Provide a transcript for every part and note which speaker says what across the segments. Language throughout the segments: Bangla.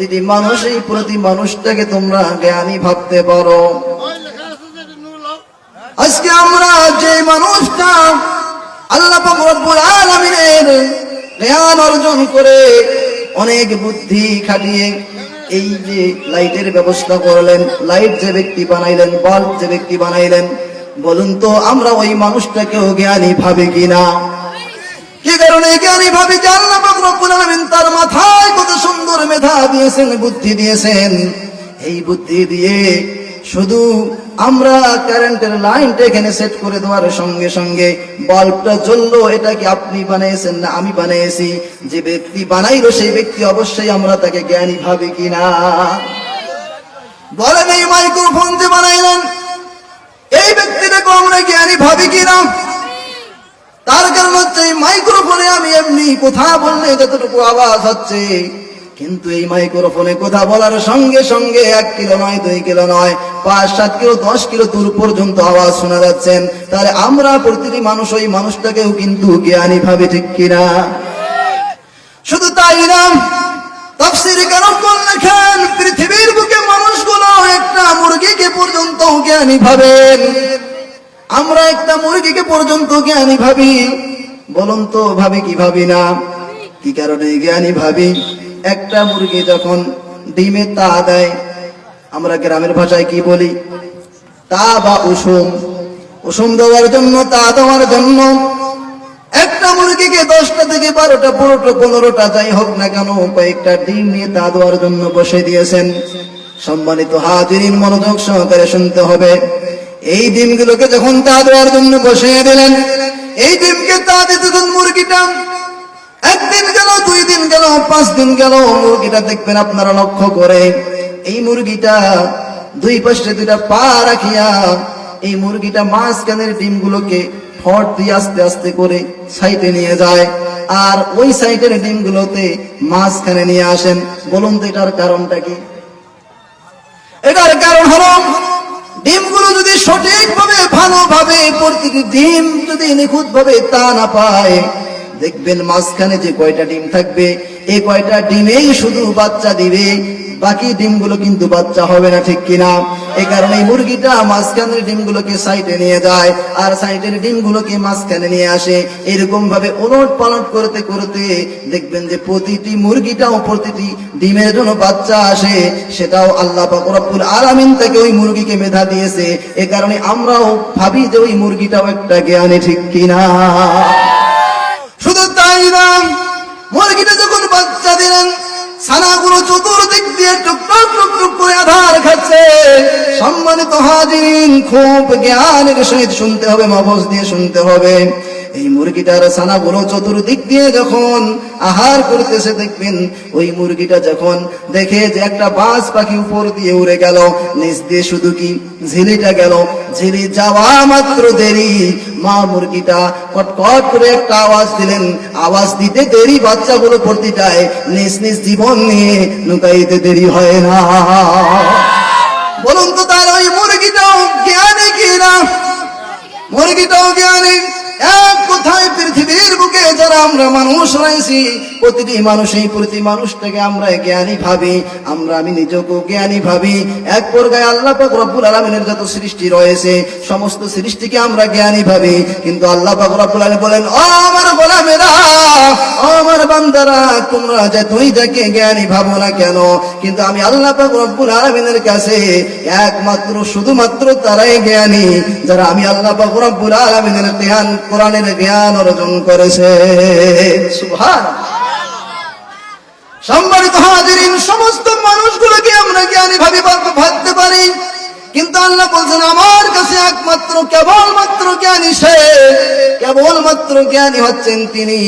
Speaker 1: প্রতিটি মানুষই প্রতি মানুষটাকে তোমরা জ্ঞানী ভাবতে পারো। আজকে আমরা যে মানুষটা আল্লাহ পাক রব্বুল আলামিনের জ্ঞান অর্জন করে অনেক বুদ্ধি খাটিয়ে এই যে লাইটের ব্যবস্থা করলেন, লাইট যে ব্যক্তি বানাইলেন, বাল্ব যে ব্যক্তি বানাইলেন, বলুন তো আমরা ওই মানুষটাকেও জ্ঞানী ভাবে কিনা? কি কারণে জ্ঞানী ভাবে? যে আল্লাহ পাক রব্বুল আলামিন তার মাথায় কত সুন্দর মেধা দিয়েছেন, বুদ্ধি দিয়েছেন। এই বুদ্ধি দিয়ে শুধু আমরা কারেন্টের লাইনটা এখানে সেট করে দেওয়ার সঙ্গে সঙ্গে বাল্বটা জ্বললো, এটা কি আপনি বানিয়েছেন না আমি বানিয়েছি? যে ব্যক্তি বানাইলো সেই ব্যক্তি অবশ্যই আমরা তাকে জ্ঞানী ভাবে কিনা? বলেন, এই মাইক্রোফোন যে বানাইলেন এই ব্যক্তিটাকে আমরা জ্ঞানী ভাবি কিনা? তার কারণ হচ্ছে এই মাইক্রোফোনে আমি এমনি কথা বললে যতটুকু আওয়াজ হচ্ছে, কিন্তু এই মাইক্রোফোনে কথা বলার সঙ্গে সঙ্গে 1 কিলো নয়, 2 কিলো নয়, 5, 7 কিলো, 10 কিলো দূর পর্যন্ত আওয়াজ শোনা যাচ্ছেন। তাহলে আমরা প্রতিটি মানুষ ওই মানুষটাকেও কিন্তু জ্ঞানী ভাবে, ঠিক কিনা? শুধু তাই না, তাফসীরে কারণ লেখেন পৃথিবীর বুকে মানুষগুলো একটা মুরগিকে পর্যন্ত জ্ঞানী ভাবেন। আমরা একটা মুরগিকে পর্যন্ত জ্ঞানী ভাবি। বলুন তো ভাবি কি ভাবি না? কি কারণে জ্ঞানী ভাবি? একটা মুরগি যখন ডিমে তা দেয়, আমরা গ্রামের ভাষায় কি বলি? তা বা উষুম। উষুম দেওয়ার জন্য, তা দেওয়ার জন্য একটা মুরগিকে 10টা থেকে 12টা, 15টা যাই হোক না কেন কয়েকটা ডিম নিয়ে তা দেওয়ার জন্য বসে দিয়েছেন। সম্মানিত হাজিরিন, মনোযোগ সহকারে শুনতে হবে। এই ডিমগুলোকে যখন তা দেওয়ার জন্য বসিয়ে দিলেন, এই ডিমকে তা দিতে মুরগিটা 1 দিন গেল, 2 দিন গেল, 5 দিন গেল, মুরগিটা দেখবেন আপনারা লক্ষ্য করে এই মুরগিটা 2 পাশে 2টা পা রাখিয়া এই মুরগিটা মাঝখানের ডিমগুলোকে ঠোঁট দিয়ে আস্তে আস্তে করে সাইডে নিয়ে যায়, আর ওই সাইডের ডিমগুলোতে মাঝখানে নিয়ে আসেন। বলুন তো এটার কারণটা কি? এটার কারণ হলো ডিমগুলো যদি সঠিকভাবে ভালোভাবে প্রতিটি ডিম যদি নিখুঁত ভাবে তা না পায়, দেখবেন মাঝখানে যে কয়টা ডিম থাকবে এই কয়টা ডিমেই শুধু বাচ্চা দিবে, বাকি ডিমগুলো কিন্তু বাচ্চা হবে না, ঠিক কিনা? এই কারণে মুরগিটা মাঝখানের ডিমগুলোকে সাইডে নিয়ে যায় আর সাইডের ডিমগুলোকে মাঝখানে নিয়ে আসে। এরকম ভাবে ওলট পালট করতে করতে দেখবেন যে প্রতিটি মুরগিটাও প্রতিটি ডিমের জন্য বাচ্চা আসে। সেটাও আল্লাহ পাক রব্বুল আলামিন থেকে ওই মুরগিকে মেধা দিয়েছে। এই কারণে আমরাও ভাবি যে ওই মুরগিটাও একটা জ্ঞানী, ঠিক কিনা? শুধু তাই না, মুরগিটা যখন বাচ্চা দিলেন, ছানাগুলো চতুর্দিক দিয়ে টুকটুক টুকটুক করে আধার খাচ্ছে। সম্মানিত হাজিরিন, খুব জ্ঞানের সহিত শুনতে হবে, মগজ দিয়ে শুনতে হবে। এই মুরগিটার ছানাগুলো চতুর্দিক দিয়ে যখন আহার করতেছে, দেখবেন ওই মুরগিটা যখন দেখে যে একটা বাজ পাখি উপর দিয়ে উড়ে গেল, নিচ দিয়ে শুধু কি ঝিলিটা গেল, ঝিলি যাওয়া মাত্র দেরি মা মুরগিটা কটকট করে একটা আওয়াজ দিলেন। আওয়াজ দিতে দেরি, বাচ্চাগুলো প্রতিটায় নিজ নিজ জীবন নিয়ে লুকাইতে দেরি হয় না। বলুন তো তার ওই মুরগিটাও জ্ঞানী কিনা? মুরগিটাও জ্ঞানী। এক কথায় পৃথিবীর বুকে যারা আমরা মানুষ রয়েছি, প্রতিটি মানুষই প্রতি মানুষটাকে আমরা জ্ঞানী ভাবি। আমি নিজেকেও জ্ঞানী ভাবি। এক প্রকারে আল্লাহ পাক রব্বুল আলামিনের যত সৃষ্টি রয়েছে সমস্ত সৃষ্টিকে আমরা জ্ঞানী ভাবি, কিন্তু আল্লাহ পাক রব্বুল আলামিন বলেন, ও আমার গোলামেরা, ও আমার বান্দারা, তোমরা যতই যাকে জ্ঞানী ভাবো না কেন, কিন্তু আমি আল্লাহ পাক রব্বুল আলামিনের কাছে একমাত্র শুধুমাত্র তারাই জ্ঞানী যারা আমি আল্লাহ পাক রব্বুল আলামিনের জ্ঞান, কোরআনের জ্ঞান অর্জন করেছে। সুবহানাল্লাহ। সম্মানিত হাজিরিন, সমস্ত মানুষগুলোকে আমরা জ্ঞানী ভাবতে পারি, কিন্তু আল্লাহ বলছেন আমার কাছে একমাত্র কেবলমাত্র জ্ঞানী সে, কেবলমাত্র জ্ঞানী হচ্ছেন তিনি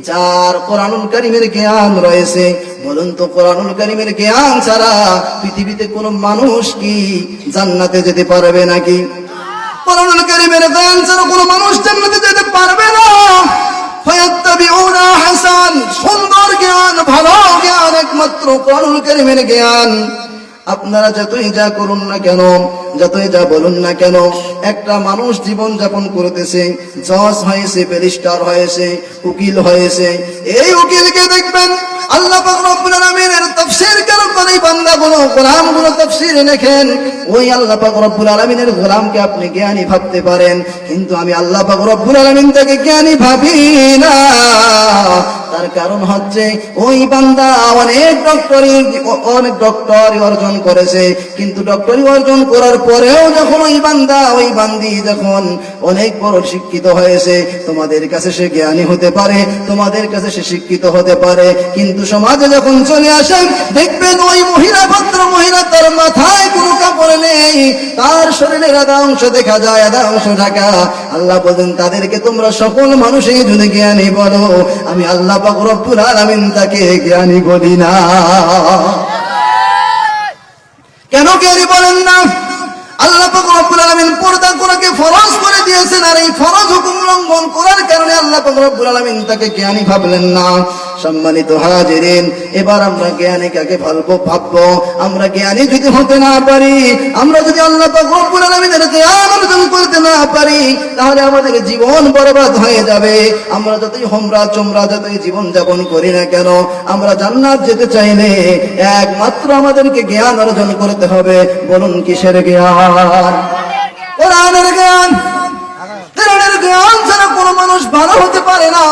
Speaker 1: যার কোরআনুল কারীমের জ্ঞান রয়েছে। বলুন তো কোরআনুল কারীমের জ্ঞান ছাড়া পৃথিবীতে কোনো মানুষ কি জান্নাতে যেতে পারবে নাকি? কোরআনুল কারীমের জ্ঞান ছাড়া কোনো মানুষ জান্নাতে যেতে পারবে না। ফায়াত্তাবিউনা হাসান, সুন্দর জ্ঞান, ভালো জ্ঞান একমাত্র কোরআনুল কারীমের জ্ঞান। আপনারা যতই যা করুন না কেন, যতই যা বলুন না কেন, একটা মানুষ জীবন যাপন করতেছে, জজ হয়েছে, ব্যারিস্টার হয়েছে, উকিল হয়েছে, এই উকিলকে দেখবেন আল্লাহ পাক রব্বুল আলামিনের তাফসীর করে এই বান্দাগুলো গোলামগুলো তাফসীর লেখেন, ওই আল্লাহ পাক রব্বুল আলামিনের গোলামকে আপনি জ্ঞানী ভাবতে পারেন, কিন্তু আমি আল্লাহ পাক রব্বুল আলামিন তাকে জ্ঞানী ভাবি না। তার কারণ হচ্ছে ওই বান্দা অনেক ডক্টরি অর্জন করেছে, কিন্তু ডক্টরি অর্জন করার পরেও যখন ওই বান্দা ওই বান্দি যখন অনেক বড় শিক্ষিত হয়েছে, তোমাদের কাছে সে জ্ঞানী হতে পারে, তোমাদের কাছে সে শিক্ষিত হতে পারে, কিন্তু সমাজে যখন চলে আসেন দেখবেন ওই মহিলা ভদ্র মহিলা, তার মাথায় কোনো কাপড় নেই, তার শরীরের আধা অংশ দেখা যায়, আধা অংশ ঢাকা। আল্লাহ বলেন তাদেরকে তোমরা সকল মানুষই যদি জ্ঞানী বলো, আমি আল্লাহ পাক রব্বুল আলামিন তাকে জ্ঞানী বলি না। কেন জ্ঞানী বলেন না? আল্লাহ পাক রব্বুল আলামিন পর্দা করাকে ফরজ করে দিয়েছেন, আর এই ফরজ হুকুম লঙ্ঘন করার কারণে আল্লাহ পাক রব্বুল আলামিন তাকে জ্ঞানী ভাবলেন না। সম্মানিত হাজিরিন, এবার আমরা জ্ঞানী কাকে ভাববো? আমরা জ্ঞানী যদি হতে না পারি, আমরা যদি আল্লাহ পাক রব্বুল আলামিনের জ্ঞান অর্জন করতে না পারি, তাহলে আমাদের জীবন বরবাদ হয়ে যাবে। আমরা যতই হোমরা চোমরা যতই জীবন যাপন করি না কেন, আমরা জান্নাত যেতে চাইলে একমাত্র আমাদেরকে জ্ঞান অর্জন করতে হবে। বলুন কিসের জ্ঞান? কোরআনের জ্ঞান। কোরআনের জ্ঞান ছাড়া কোনো মানুষ ভালো হতে পারে না,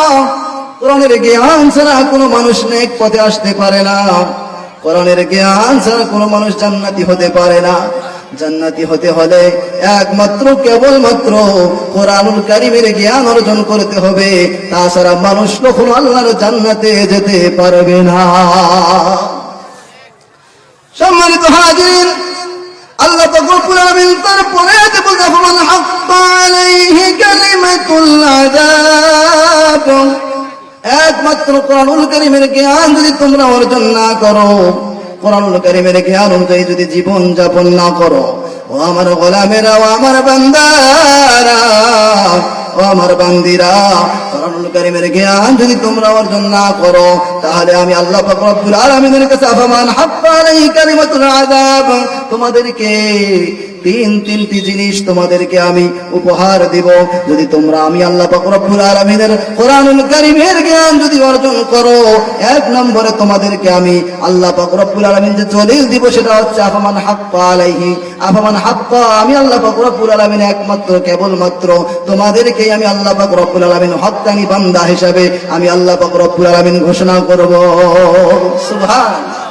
Speaker 1: কোরআনের জ্ঞান ছাড়া কোনো মানুষ নেক পথে আসতে পারে না, কোরআনের জ্ঞান ছাড়া কোনো মানুষ জান্নাতি হতে পারে না। জান্নাতি হতে হলে একমাত্র কেবলমাত্র কোরআনুল কারীমের জ্ঞান অর্জন করতে হবে, তাছাড়া মানুষ কখনো আল্লাহর জান্নাতে যেতে পারবে না। সম্মানিত হাজিরিন, আল্লাহ পাক রব্বুল আলামিন তারপরে বলতে ফামান হাক্কা আলাইহি কালিমাতুল আযাব, একমাত্র কোরআনুল কারীমের জ্ঞান যদি তোমরা অর্জন না করো, কোরআনুল কারীমের জ্ঞান অনুযায়ী যদি জীবন যাপন না করো, ও আমার গোলামেরা, ও আমার বান্দারা, ও আমার বান্দিরা, কোরআনুল কারীমের জ্ঞান যদি তোমরা অর্জন না করো, তাহলে আমি আল্লাহ পাক রব্বুল আলামিনের কাছে ফামান হাক্কা আলাইহি কালিমাতুল আযাব, তোমাদেরকে তিনটি জিনিস তোমাদেরকে আমি উপহার দিব। যদি তোমরা আমি আল্লাহ পাক রব্বুল আলামিনের কোরআনুল কারীমের জ্ঞান যদি অর্জন করো, এক নম্বরে তোমাদেরকে আমি আল্লাহ পাক রব্বুল আলামিন যে দলিল দিব সেটা হচ্ছে আফামান হাক্কা আলাইহি, আফামান হাক্কা, আমি আল্লাহ পাক রব্বুল আলামিন একমাত্র কেবলমাত্র তোমাদেরকে আমি আল্লাহ পাক রব্বুল আলামিন হক্কানি বান্দা হিসাবে আমি আল্লাহ পাক রব্বুল আলামিন ঘোষণা করব। সুবহানাল্লাহ।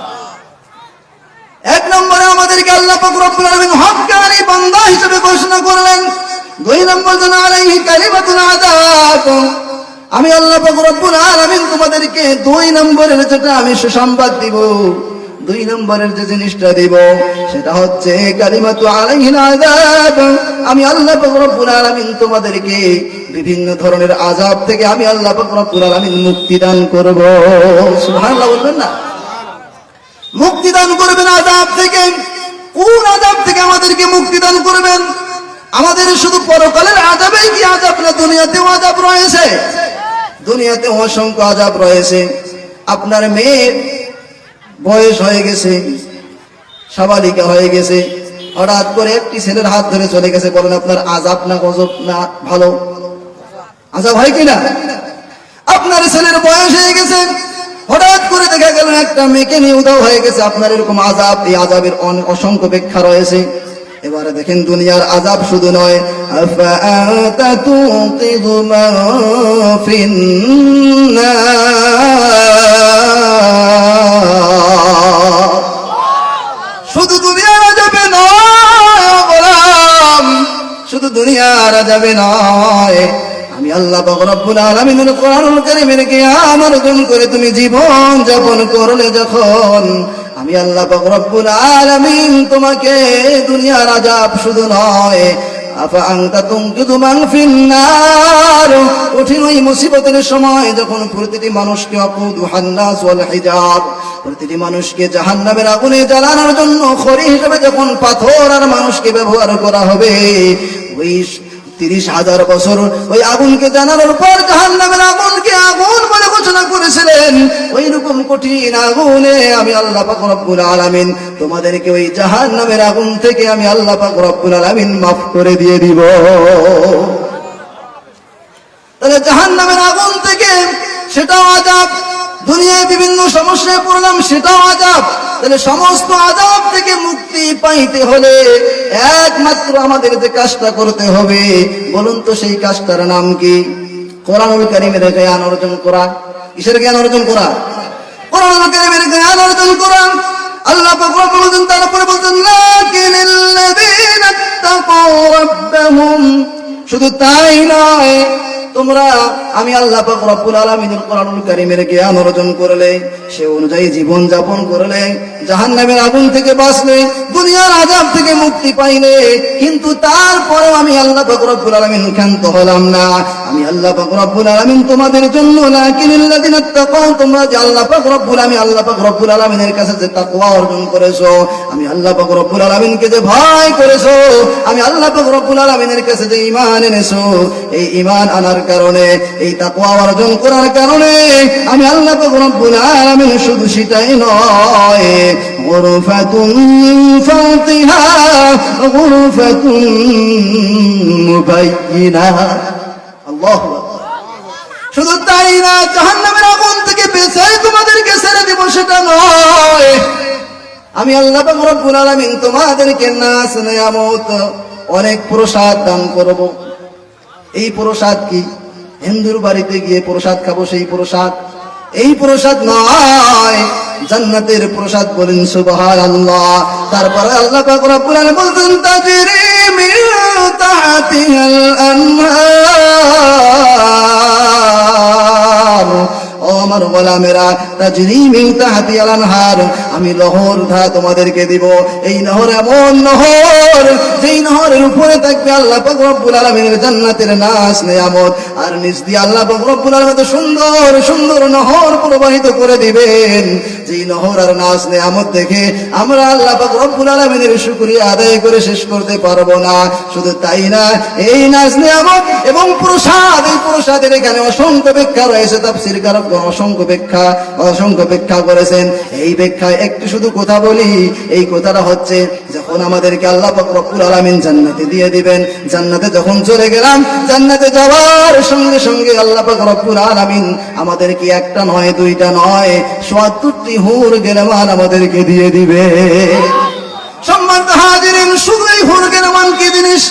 Speaker 1: এক নম্বরে আমাদেরকে আল্লাহ পাক রব্বুল আলামিন হক্কানি বান্দা হিসেবে ঘোষণা করলেন। দুই নম্বর জানা আলাইহি কালিমাতুল আযাব, আমি আল্লাহ পাক রব্বুল আলামিন তোমাদেরকে দুই নম্বরের যেটা আমি সুসংবাদ দিব, দুই নম্বরের যে জিনিসটা দিব সেটা হচ্ছে কালিমাতু আলাইহিল আযাব, আমি আল্লাহ পাক রব্বুল আলামিন তোমাদেরকে বিভিন্ন ধরনের আযাব থেকে আমি আল্লাহ পাক রব্বুল আলামিন মুক্তি দান করব। সুবহানাল্লাহ বলবেন না? মুক্তি দান করবেন আযাব থেকে। কোন আযাব থেকে আমাদেরকে মুক্তি দান করবেন? আমাদের শুধু পরকালের আযাবেই কি আযাব না, দুনিয়াতেও আযাব রয়েছে, দুনিয়াতে অসংখ্য আযাব রয়েছে। আপনার মেয়ের বয়স হয়ে গেছে, সাবালিকা হয়ে গেছে, হঠাৎ করে একটি ছেলের হাত ধরে চলে গেছে, বলেন আপনার আযাব না গজব না ভালো? আযাব হয় কিনা? আপনার ছেলের বয়স হয়ে গেছে, হঠাৎ করে দেখা গেল একটা মেয়েকে নিয়ে উধাও হয়ে গেছে, আপনার এরকম আযাব, এই আযাবের অসংখ্য ব্যাখ্যা রয়েছে। এবারে দেখেন দুনিয়ার আযাব শুধু নয়, আফাআনতা তুকিযু মান ফিন্নার, শুধু দুনিয়ার আযাবে নয় গোলাম, শুধু দুনিয়ার আযাবে নয়, আমি আল্লাহ পাক রব্বুল আলামিনের কোরআনুল কারীমের জ্ঞান অর্জন করে তুমি জীবন যাপন করলে যখন, আমি আল্লাহ পাক রব্বুল আলামিন তোমাকে দুনিয়ার আযাব শুধু নয়, আফাআনতা তুনকিযু মান ফিন্নার, কঠিন ওই মুসিবতের সময় যখন প্রতিটি মানুষকে ওয়াকুদুহান নাস ওয়াল হিজার, প্রতিটি মানুষকে জাহান্নামের আগুনে জ্বালানোর জন্য খড়ি হিসেবে যখন পাথর আর মানুষকে ব্যবহার করা হবে, ওই 30,000 বছর ওই আগুনকে জানানোর পর জাহান্নামের আগুনকে আগুন বলে ঘোষণা করেছিলেন, ওই রকম কঠিন আগুনে আমি আল্লাহ পাক রব্বুল আলামিন তোমাদেরকে ওই জাহান্নামের আগুন থেকে আমি আল্লাহ পাক রব্বুল আলামিন মাফ করে দিয়ে দিব। তাহলে জাহান্নামের আগুন থেকে সেটাও আযাব, দুনিয়ায় বিভিন্ন সমস্যায় পড়লাম, সেটাও আযাব। তাহলে সমস্ত আযাব থেকে মুক্তি পাইতে হলে একমাত্র আমাদের যে কাজটা করতে হবে, বলুন তো সেই কাজটার নাম কি? কোরআনুল কারীমের জ্ঞান অর্জন করা। কিসের জ্ঞান অর্জন করা? কোরআনুল কারীমের জ্ঞান অর্জন করা। আল্লাহ পাক রব্বুল আলামিন তারপরে বলেন, লাকিনাল্লাযীনা তাকাউ রাব্বাহুম, শুধু তাই নয়, তোমরা আমি আল্লাহ পাক রব্বুল আলামিনের কোরআনুল কারীমের জ্ঞান অর্জন করলে, সে অনুযায়ী জীবন যাপন করলে, জাহান্নামের আগুন থেকে বাঁচলে, দুনিয়ার আযাব থেকে মুক্তি পাইলে, কিন্তু তারপরেও আমি আল্লাহ পাক রব্বুল আলামিন ক্ষান্ত হলাম না। আমি আল্লাহ পাক রব্বুল আলামিন তোমাদের জন্য লাকিনাল্লাযীনা তাকাউ, তোমরা যে আল্লাহ পাক রব্বুল আলামিনের কাছে যে তাকওয়া অর্জন করেছো, আমি আল্লাহ পাক রব্বুল আলামিনকে যে ভয় করেছো, আমি আল্লাহ পাক রব্বুল আলামিনের কাছে যে ঈমান এনেছো, এই ঈমান আনার কারণে, এই তাকওয়া অর্জন করার কারণে আমি আল্লাহ পাক রব্বুল আলামিন শুধু সেটাই নয়, গুরফাতুন মিন ফাওতিহা গুরফাতুন মুবায়্যিনাহ। আল্লাহু আকবার। শুধু তাই না, জাহান্নামের আগুন থেকে বেঁচে তোমাদেরকে ছেড়ে দিব সেটা নয়, আমি আল্লাহ পাক রব্বুল আলামিন তোমাদেরকে নাজ নিয়ামত অনেক প্রসাদ দান করব। এই প্রসাদ কি? হিন্দুর বাড়িতে গিয়ে প্রসাদ খাবো সেই প্রসাদ? এই প্রসাদ নয়, জান্নাতের প্রসাদ। বলেন সুবহানাল্লাহ। তারপরে আল্লাহ পাক রব্বুল আলামিন বলেন, তাজরি মিন তাহতিহাল আনহার, ও আমার গোলামেরা, তাজরি মিন তাহতিহাল আনহার, আমি নহর ধারা তোমাদেরকে দিব। এই নহর এমন নহর, যেই নহরের উপরে থাকবে আল্লাহ পাক রব্বুল আলামিনের জান্নাতের নাজ নিয়ামত, আর নিচ দিয়ে আল্লাহ পাক রব্বুল আলামিন সুন্দর সুন্দর নহর প্রবাহিত করে দিবেন। যেই নহর আর নাজ নিয়ামত দেখে আমরা আল্লাহ পাক রব্বুল আলামিনের শুকরিয়া আদায় করে শেষ করতে পারবো না। শুধু তাই না, এই নাজ নিয়ামত এবং প্রসাদ, এই প্রসাদের এখানে অসংখ্য ব্যাখ্যা রয়েছে। তাফসীরকারক অসংখ্য ব্যাখ্যা করেছেন। এই ব্যাখ্যায় একটু শুধু কথা বলি। এই কথাটা হচ্ছে, যখন আমাদেরকে আল্লাহ পাক রব্বুল আলামিন জান্নাতে দিয়ে দিবেন, জান্নাতে যখন চলে গেলাম, জান্নাতে যাওয়ার সঙ্গে সঙ্গে আল্লাহ পাক রব্বুল আলামিন আমাদেরকে একটা নয়, দুইটা নয়, ৭০টি হুর গেলেমান আমাদেরকে দিয়ে দিবে। সম্মানিত হাজিরিন, শুধু এই হুর গেলেমান কি জিনিস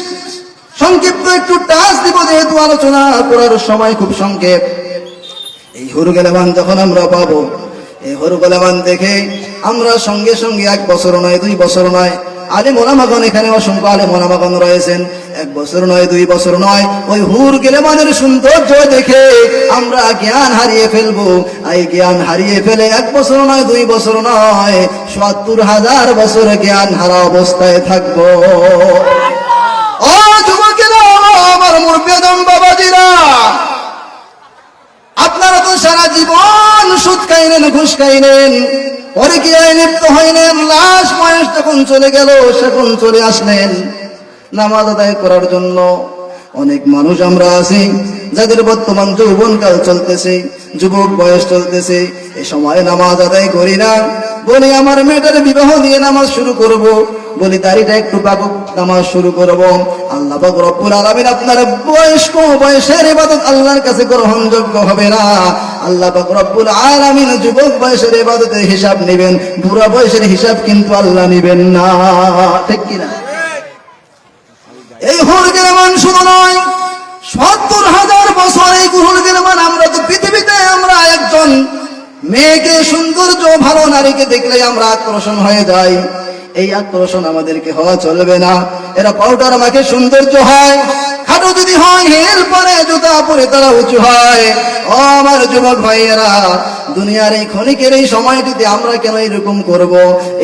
Speaker 1: সংক্ষিপ্ত একটু টাচ দিব, যেহেতু আলোচনা করার সময় খুব সংক্ষেপ। এই হুর গেলেমান যখন আমরা পাবো, এই হুর গেলেমান দেখে আমরা সঙ্গে সঙ্গে 1 বছর নয়, 2 বছর নয়, আলেম ওলামাগণ, এখানে অসংখ্য আলেম ওলামাগণ রয়েছেন, 1 বছর নয়, 2 বছর নয়, ওই হুর গেলেমানের সৌন্দর্য দেখে আমরা জ্ঞান হারিয়ে ফেলবো। এই জ্ঞান হারিয়ে ফেলে 1 বছর নয়, 2 বছর নয়, ৭০,০০০ বছর জ্ঞান হারা অবস্থায় থাকবো। ও যুবকেরা, আমার মুরব্বিয়াদম বাবাজিরা, আপনারা তো সারা জীবন সুদ খাইলেন, ঘুষ খাইলেন, পরে কি লিপ্ত হইলেন, লাশ বয়স যখন চলে গেল, সেখন চলে আসলেন নামাজ আদায় করার জন্য। অনেক মানুষ আমরা আছি যাদের বর্তমান যৌবনকাল চলতেছে, যুবক বয়স চলতেছে, এই সময় নামাজ আদায় করি না। বলি আমার মেয়েটার বিবাহ দিয়ে নামাজ শুরু করব, বলি দাড়িটা একটু পাকুক, নামাজ শুরু করব। আল্লাহ পাক রব্বুল আলামিন আপনার বয়সের ইবাদত আল্লাহর কাছে গ্রহণযোগ্য হবে না। আল্লাহ পাক রব্বুল আলামিন যুবক বয়সের ইবাদতের হিসাব নেবেন, বুড়া বয়সের হিসাব কিন্তু আল্লাহ নেবেন না। ঠিক কি না? এই হুর গেলেমান শুধু নয়, ৭০,০০০ বছর এই হুর গেলেমান। আমরা তো পৃথিবীতে আমরা একজন মেয়েকে, সৌন্দর্য ভালো নারীকে দেখলে আমরা আকর্ষণ হয়ে যাই। এই আকর্ষণ আমাদেরকে হওয়া চলবে না। এরা পাউডার মাখে সৌন্দর্য হয়, খাটো যদি হয়, হিল পরে, জুতা পরে তারা উঁচু হয়। ও আমার যুবক ভাইয়েরা, দুনিয়ার এই ক্ষণিকের এই সময়টিতে আমরা কেন এরকম করব?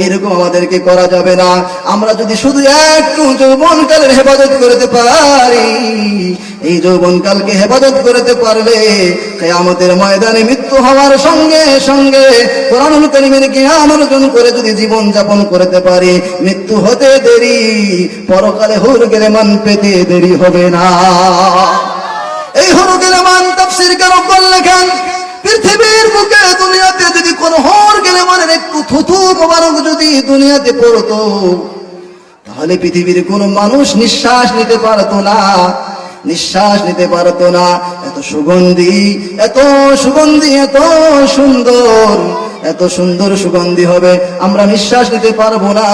Speaker 1: এইরকম আমাদেরকে করা যাবে না। আমরা যদি শুধু একটু যৌবনকালের হেফাজত করতে পারি, এই যৌবনকালকে হেফাজত করতে পারলে কিয়ামতের ময়দানে মৃত্যু হওয়ার সঙ্গে সঙ্গে কোরআনুল কারীমের জ্ঞান অর্জন করে যদি জীবন যাপন করতে পারি, মৃত্যু হতে দেরি, পরকালে হুর গেলেমান পেতে দেরি হবে না। এই হুর গেলেমান তাফসীরকারগণ লেখেন, পৃথিবীর বুকে দুনিয়াতে যদি কোন হুর গেলেমানের একটু থুথু মোবারক যদি দুনিয়াতে পড়তো, তাহলে পৃথিবীর কোন মানুষ নিঃশ্বাস নিতে পারতো না। নিঃশ্বাস নিতে পারতো না। এত সুগন্ধি, এত সুগন্ধি, এত সুন্দর, এত সুন্দর সুগন্ধি হবে, আমরা নিঃশ্বাস নিতে পারবো না।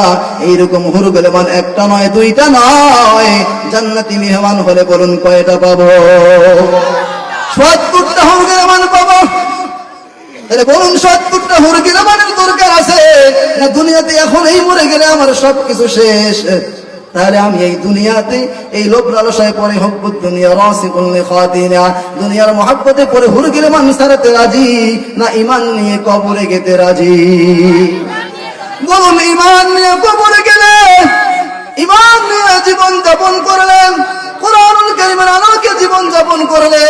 Speaker 1: এইরকম হুর গেলেমান একটা নয়, দুইটা নয়, জান্নাতি মেহমান হলে বলুন কয়টা পাবো? ৭০টা হুর গেলেমান পাবো। তাহলে বলুন ৭০টা হুর গেলেমানের দরকার আছে না দুনিয়াতে? এখন এই মরে গেলে আমার সবকিছু শেষ। তাহলে আমি এই দুনিয়াতে এই লোভ লালসায় পরে হব্বুদ দুনিয়া রাসিকুল লিখাতিনা, দুনিয়ার মহব্বতে পরে হুর গেলেমান ছাড়তে রাজি না ঈমান নিয়ে কবরে যেতে রাজি? বলুন ঈমান নিয়ে কবরে গেলে, ঈমান নিয়ে জীবন যাপন করলেন, কুরআনুল কারীমের আলোকে জীবন যাপন করলে,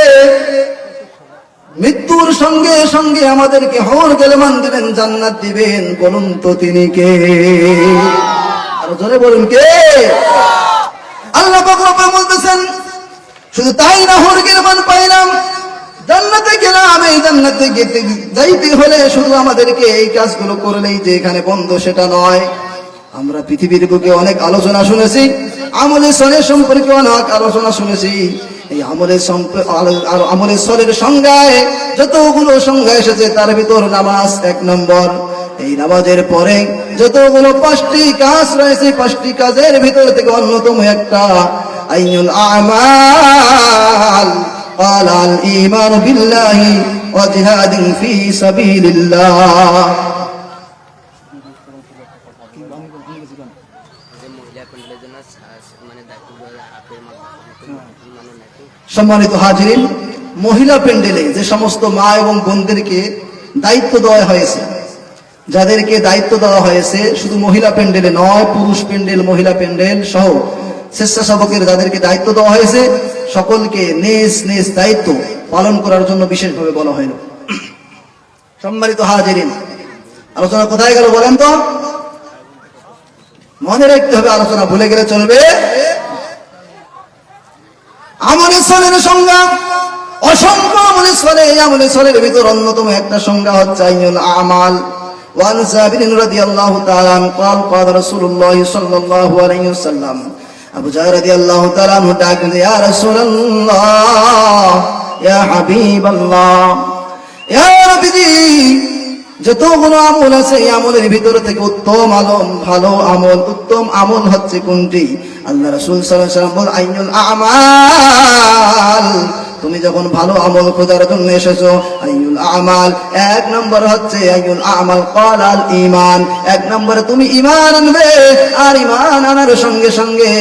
Speaker 1: মৃত্যুর সঙ্গে সঙ্গে আমাদেরকে হুর গেলেমান দিবেন, জান্নাত দিবেন, বলুন তো তিনি কে? আরো জোরে বলুন কে? আল্লাহ পাক রব্বুল বলতেছেন শুধু তাই না, হুর গেলেমান পাইলাম, জান্নাতে গেলাম। এই জান্নাতে যাইতে হলে শুধু আমাদেরকে এই কাজগুলো করলেই যে এখানে বন্ধ সেটা নয়। আমরা পৃথিবীর বুকে অনেক আলোচনা শুনেছি, আমলে সলেহ সম্পর্কে অনেক আলোচনা শুনেছি। এই আমলে সলের সংজ্ঞায় যতগুলো সংজ্ঞা এসেছে তার ভিতর নামাজ ১ নম্বর। এই নামাজের পরে যতগুলো ৫টি কাজ রয়েছে, ৫টি কাজের ভিতর থেকে অন্যতম একটা আইনুল আমাল قال الإيمان بالله وجهاد في سبيل الله। সম্মানিত হাজিরিন, মহিলা প্যান্ডেলে যে সমস্ত মা এবং বোনদেরকে দায়িত্ব দেওয়া হয়েছে, যাদেরকে দায়িত্ব দেওয়া হয়েছে শুধু মহিলা প্যান্ডেলে নয়, পুরুষ প্যান্ডেল, মহিলা প্যান্ডেল সহ স্বেচ্ছাসেবকের যাদেরকে দায়িত্ব দেওয়া হয়েছে, সকলকে নিজ নিজ দায়িত্ব পালন করার জন্য বিশেষভাবে বলা হইল। সম্মানিত হাজিরিন, আলোচনা কোথায় গেল বলেন তো? মনে রাখতে হবে, আলোচনা ভুলে গেলে চলবে। আমলে সলের সংজ্ঞা অসংখ্য, আমলে সলে, এই আমলে সলের ভিতর অন্যতম একটা সংজ্ঞা হচ্ছে আইনুল আমাল। ওয়ান জাবির রাদিয়াল্লাহু তাআলা আনহু قال قال رسول الله صلى الله عليه وسلم, আবু জাহর রাদিয়াল্লাহু তাআলা আনহু ডাকেন, ইয়া রাসূলুল্লাহ, ইয়া হাবিবাল্লাহ, ইয়া নবীজি, যতগুলো আমল আছে এই আমলের ভিতর থেকে উত্তম আলম, ভালো আমল, উত্তম আমল হচ্ছে কোনটি? আল্লাহ রাসূল সাল্লাল্লাহু আলাইহি ওয়াসাল্লাম বলেন আইনুল আমাল। তুমি যখন ভালো আমল খোঁজার জন্য এসেছো, আইনুল আমাল ১ নম্বর হচ্ছে আইনুল আমাল ক্বালাল ঈমান। ১ নম্বরে তুমি ঈমান আনবে, আর ঈমান আনার সঙ্গে সঙ্গে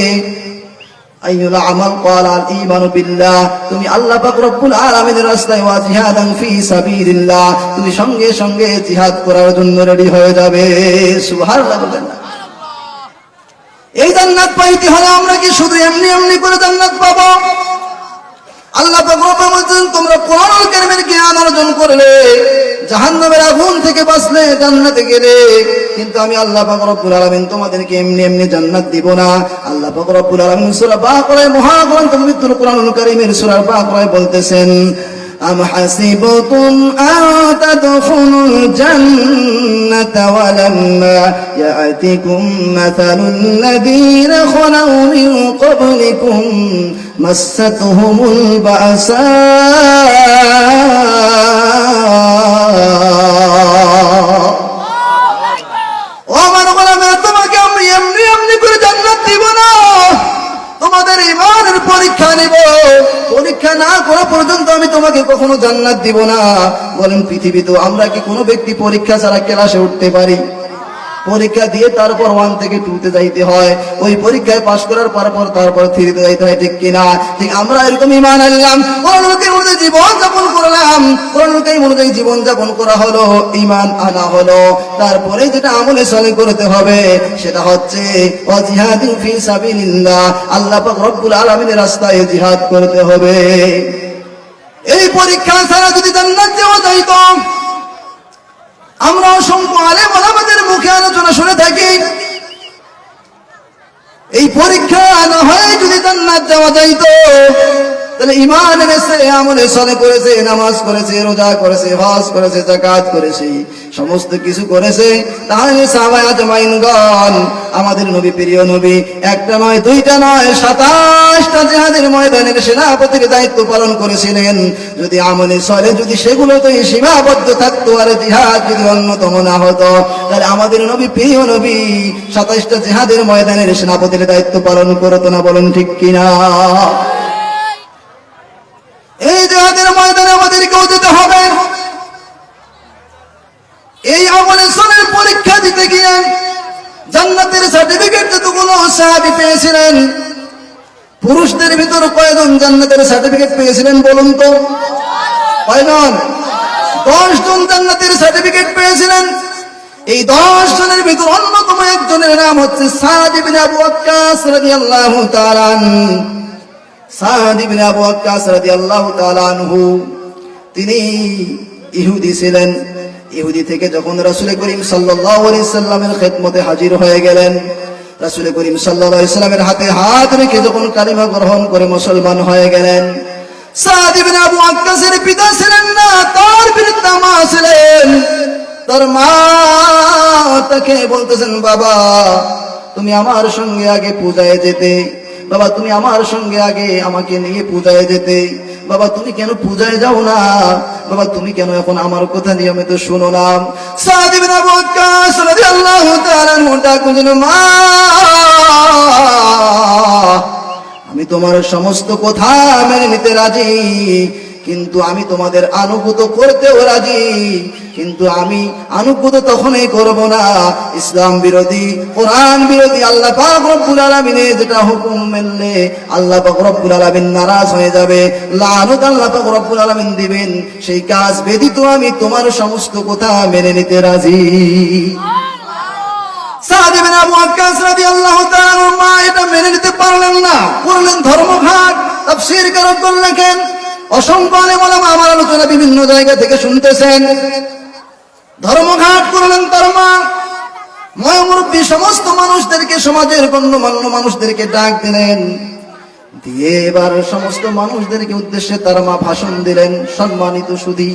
Speaker 1: আইনুল আমাল ক্বালাল ঈমানু বিল্লাহ, তুমি আল্লাহ পাক রব্বুল আলামিনের রাস্তায় ওয়া জিহাদান ফি সাবিলিল্লাহ, তুমি সঙ্গে সঙ্গে জিহাদ করার জন্য রেডি হয়ে যাবে। সুবহানাল্লাহ বলেন। এই জান্নাত পাইতে হলে আমরা কি শুধু এমনি এমনি করে জান্নাত পাবো? আল্লাহ পাক রব্বুল বলেন, তোমরা কোরআনুল কারীমের জ্ঞান অর্জন করলে, জাহান্নামের আগুন থেকে বাঁচলে, জান্নাতে গেলে, কিন্তু আমি আল্লাহ পাক রব্বুল আলামিন তোমাদেরকে এমনি এমনি জান্নাত দিব না। আল্লাহ পাক রব্বুল আলামিন সূরা বাকারায়, মহাগ্রন্থ পবিত্র কোরআনুল কারীমের সূরা বাকারায় বলতেছেন, আম হাসিবতুম আন তাদখুলুল জান্নাতা ওয়া লাম্মা ইয়াতিকুম মাসালুল লাযীনা খালাউ মিন ক্বাবলিকুম মাসাতহুমুল বাসা পরীক্ষা না করা পর্যন্ত আমি তোমাকে কখনো জান্নাত দিব না। বলেন পৃথিবীতে আমরা কি কোনো ব্যক্তি পরীক্ষা ছাড়া ক্লাসে উঠতে পারি? পরীক্ষা দিয়ে তারপর 1 থেকে 2 তে যাইতে হয়, ওই পরীক্ষায় পাশ করার পর তারপর 3 তে যাইতে হয়, ঠিক কিনা? ঠিক আমরা এরকম ঈমান আনলাম, কোরআনুল কারীম অনুযায়ী জীবন যাপন করলাম, কোরআনুল কারীম অনুযায়ী জীবন যাপন করা হলো, ঈমান আনা হলো। তারপরে যেটা আমলে সলেহ করতে হবে সেটা হচ্ছে ওয়া জিহাদিন ফি সাবিলিল্লাহ, আল্লাহ পাক রব্বুল আলামিনের রাস্তায় জিহাদ করতে হবে। এই পরীক্ষা ছাড়া যদি জান্নাত যাওয়া যাইত, আমরা অসংখ্য আলেম ওলামাদের মুখে আলোচনা শুনে থাকি, এই পরীক্ষা না হয় যদি জান্নাত যাওয়া যাইত, তাহলে ঈমান এনেছে, আমলে সলেহ করেছে, নামাজ করেছে, রোজা করেছে, হজ করেছে, যাকাত করেছে, সমস্ত কিছু করেছে। তাহলে সাহাবায়ে আজমাইনগণ আমাদের নবী, প্রিয় নবী, একটা নয় দুইটা নয় 27টা জিহাদের ময়দানের সেনাপতির দায়িত্ব পালন করেছিলেন। যদি আমলে চলে, যদি সেগুলোতেই সীমাবদ্ধ থাকতো আর জিহাদ যদি অন্যতম না হতো, তাহলে আমাদের নবী, প্রিয় নবী 27টা জিহাদের ময়দানের সেনাপতির দায়িত্ব পালন করতো না। বলুন ঠিক কিনা? এই জিহাদের ময়দানে আমাদেরকেও যেতে হবে। এই আমলে চলের পরীক্ষা দিতে গিয়ে জান্নাতের সার্টিফিকেট যতগুলো সাহাবী পেয়েছিলেন, পুরুষদের ভিতর কয়জন জান্নাতের সার্টিফিকেট পেয়েছিলেন বলুন তো? কয়জন? 10 জন জান্নাতের সার্টিফিকেট পেয়েছিলেন। এই 10 জনের ভিতর অন্যতম একজনের নাম হচ্ছে সাদ ইবনে আবু ওয়াক্কাস রাদিয়াল্লাহু তাআলা আনহু। সাদ ইবনে আবু ওয়াক্কাস রাদিয়াল্লাহু তাআলা আনহু তিনি ইহুদি ছিলেন। ইহুদি থেকে যখন রাসূল করিম সাল্লাল্লাহু আলাইহি সাল্লামের খেদমতে হাজির হয়ে গেলেন, রাসূল করিম সাল্লাল্লাহু আলাইহি সাল্লামের হাতে হাত রেখে যখন কালিমা গ্রহণ করে মুসলমান হয়ে গেলেন, সাদ ইবনে আবু ওয়াক্কাসের পিতা ছিলেন না, তার পিতা মা ছিলেন। তার মা তাকে বলতেছেন, বাবা তুমি আমার সঙ্গে আগে পূজায় যেতে, বাবা তুমি আমার সঙ্গে আগে আমাকে নিয়ে পূজায় যেতে, বাবা তুমি কেন পূজায় যাও না, বাবা তুমি কেন এখন আমার কথা নিয়মিত শুনো না। সাদ ইবনে আবু ওয়াক্কাস রাদিয়াল্লাহু তাআলা আনহু ডাকলেন, মা আমি তোমার সমস্ত কথা মেনে নিতে রাজি, কিন্তু আমি তোমাদের আনুগত করতেও রাজি, কিন্তু আমি আনুগত তখনই করব না ইসলাম বিরোধী, কোরআন বিরোধী, আল্লাহ পাক রব্বুল আলামিনের যেটা হুকুম মেনলে আল্লাহ পাক রব্বুল আলামিন নারাজ হয়ে যাবে, লানত আল্লাহ পাক রব্বুল আলামিন দিবেন, সেই কাজ ব্যতীত আমি তোমার সমস্ত কথা মেনে নিতে রাজি। সাদ ইবনে আবু ওয়াক্কাস রাদিয়াল্লাহু তাআলা মা এটা মেনে নিতে পারলেন না, করলেন ধর্মঘাট। তাফসীর কারকগণ লেখেন, অসংখ্য আলেম ওলামা আমার আলোচনা বিভিন্ন জায়গা থেকে শুনতেছেন, ধর্মঘাট করলেন তার মা। ময়মুরব্বী সমস্ত মানুষদেরকে, সমাজের গণ্যমান্য মানুষদেরকে ডাক দিলেন, দিয়ে এবার সমস্ত মানুষদেরকে উদ্দেশ্যে তার মা ভাষণ দিলেন, সম্মানিত সুধী,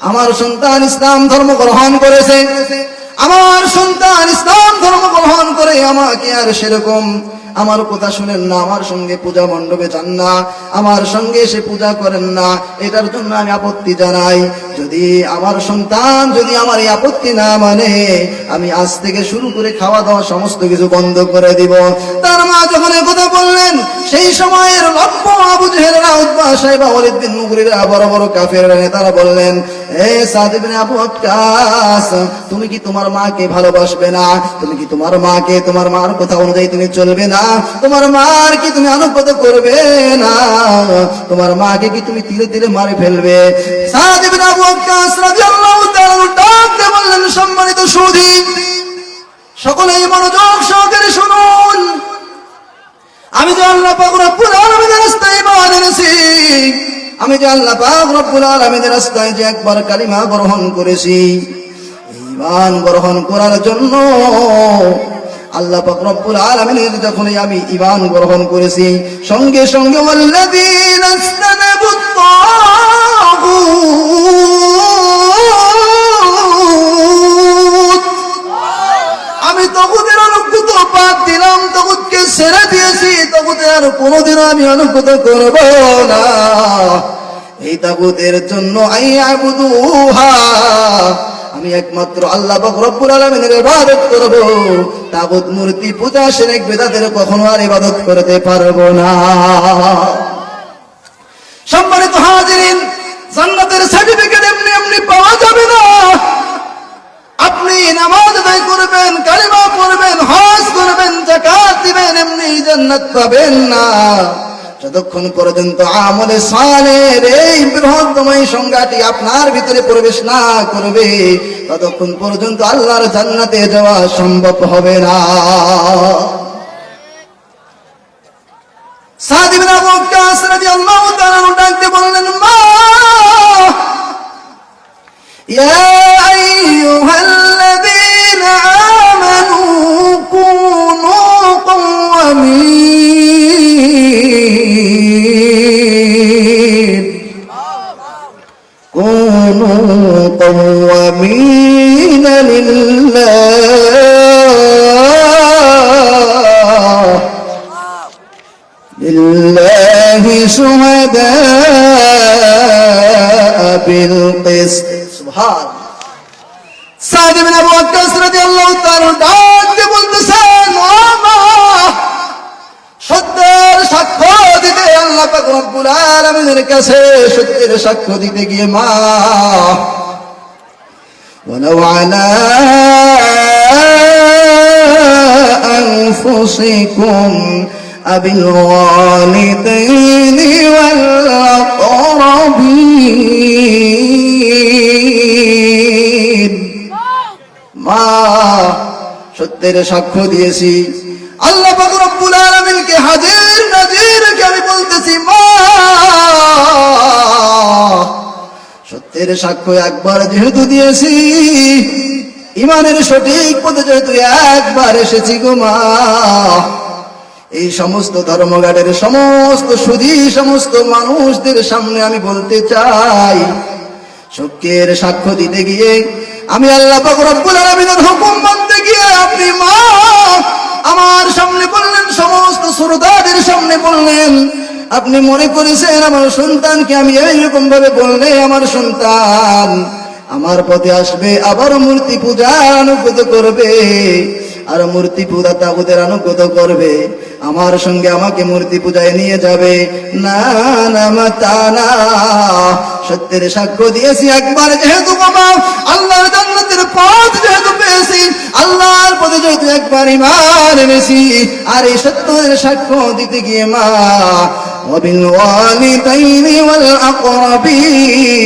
Speaker 1: আমার সন্তান ইসলাম ধর্ম গ্রহণ করেছে, আমার সন্তান ইসলাম ধর্ম গ্রহণ করে আমাকে আর সেরকম আমার কথা শুনেন না, আমার সঙ্গে পূজা মণ্ডপে যান না, আমার সঙ্গে এসে পূজা করেন না, এটার জন্য আমি আপত্তি জানাই। যদি আমার সন্তান যদি আমার এই আপত্তি না মানে, আমি আজ থেকে শুরু করে খাওয়া দাওয়া সমস্ত কিছু বন্ধ করে দিব। তার মা যখন এই কথা বললেন, সেই সময়ের লক্ষ আবু জেহেলরা, উতবা, শাইবা, ওয়ালিদ বিন মুগিরা, বড় বড় কাফেররা নেতারা বললেন, এ সাদ ইবনে আবু ওয়াক্কাস, তুমি কি তোমার মাকে ভালোবাসবে না? তুমি কি তোমার মাকে, তোমার মার কথা অনুযায়ী তুমি চলবে না? তোমার মার কি তুমি আনুগত্য করবে না? তোমার মাকে কি তুমি তিলে তিলে মারে ফেলবে? সাদ ইবনে আবু ওয়াক্কাস রাদিয়াল্লাহু তাআলা ডাকতে বললেন, সম্মানিত সুধী, সকলেই মনোযোগ সহকারে শুনুন, আমি যে আল্লাহ পাক রব্বুল আলামিনের রাস্তায় ঈমান এনেছি, আমি যে আল্লাহ পাক রব্বুল আলামিনের রাস্তায় যে একবার কালিমা গ্রহণ করেছি, ঈমান গ্রহণ করার জন্য আল্লাহ পাক রব্বুল আলামিনের যখন আমি ঈমান গ্রহণ করেছি, সঙ্গে সঙ্গে ওয়াল্লাযীনা ইসতানাবুত তাগুত, আমি তাগুতের অনুগত বাদ দিলাম, তাগুতকে ছেড়ে দিয়েছি, তাগুতের আর কোনোদিনও আমি অনুগত করব না। এই তাগুতের জন্য আইয়াবুদুহা, আমি একমাত্র আল্লাহ পাক রব্বুল আলামিনের ইবাদত করব, তাগুত মূর্তি পূজা শিরক বিদআতের কখনো আর ইবাদত করতে পারব না। সম্মানিত হাজিরিন, জান্নাতের সার্টিফিকেট এমনি এমনি পাওয়া যাবে না। আপনি নামাজ আদায় করবেন, কালিমা পড়বেন, হজ করবেন, যাকাত দিবেন, এমনি জান্নাত পাবেন না যতক্ষণ পর্যন্ত আমলে সালের এই বৃহত্তম সংজ্ঞাটি আপনার ভিতরে প্রবেশ না করবে, ততক্ষণ পর্যন্ত আল্লাহর জান্নাতে যাওয়া সম্ভব হবে না। সাদ ইবনে আবু ওয়াক্কাস রাদিয়াল্লাহু তাআলা ডাকতে বললেন, মা ইয়া আইয়ুহাল্লাযীনা আমানু কুনু قوامين লিল্লাহি শুহাদাআ বিল কিসত। সুবহানাল্লাহ। সাদ ইবনে আবু ওয়াক্কাস রাদিয়াল্লাহু তাআলা ডাক দিয়ে বলতেছেন, ও মা, সত্যের সাক্ষ্য দিতে আল্লাহ পাক রব্বুল আলামিনের কাছে সত্যের সাক্ষ্য দিতে গিয়ে মা, ওয়ালাউ আলা আনফুসিকুম আবিল ওয়ালিদাইনি ওয়াল আকরাবিন। মা, সত্যের সাক্ষ্য দিয়েছি, আল্লাহ পাক রব্বুল আলামিনকে হাজির নাজির রেখে আমি বলতেছি, মা, সত্যের সাক্ষ্য একবার যেহেতু দিয়েছি, ইমানের সঠিক পথে যেহেতু একবার এসেছি গো মা, এই সমস্ত ধর্মঘাটের সমস্ত সুধী সমস্ত মানুষদের সামনে আমি বলতে চাই, সত্যের সাক্ষ্য দিতে গিয়ে আমি আল্লাহ পাক রব্বুল আলামিনের হুকুম মানতে গিয়ে আপনি মা আমার সামনে বললেন, সমস্ত শ্রোতাদের সামনে বললেন, আপনি মনে করেছেন আমার সন্তানকে আমি এইরকম ভাবে বললে আমার সন্তান আমার পথে আসবে, আবার মূর্তি পূজা অনুগত করবে, আর মূর্তি পূজা তাগুতের অনুগত করবে, আমার সঙ্গে আমাকে মূর্তি পূজায় নিয়ে যাবে? না না মা, তা না। সত্যের সাক্ষ্য দিয়েছি একবার যেহেতু বাবা, আল্লাহর জান্নাতের পথ যেহেতু পেয়েছি, আল্লাহর পথে যেহেতু একবার ঈমান এনেছি, আর এই সত্যের সাক্ষ্য দিতে গিয়ে মা, ওয়াবিল ওয়ালিদাইনি ওয়াল আকরাবিন,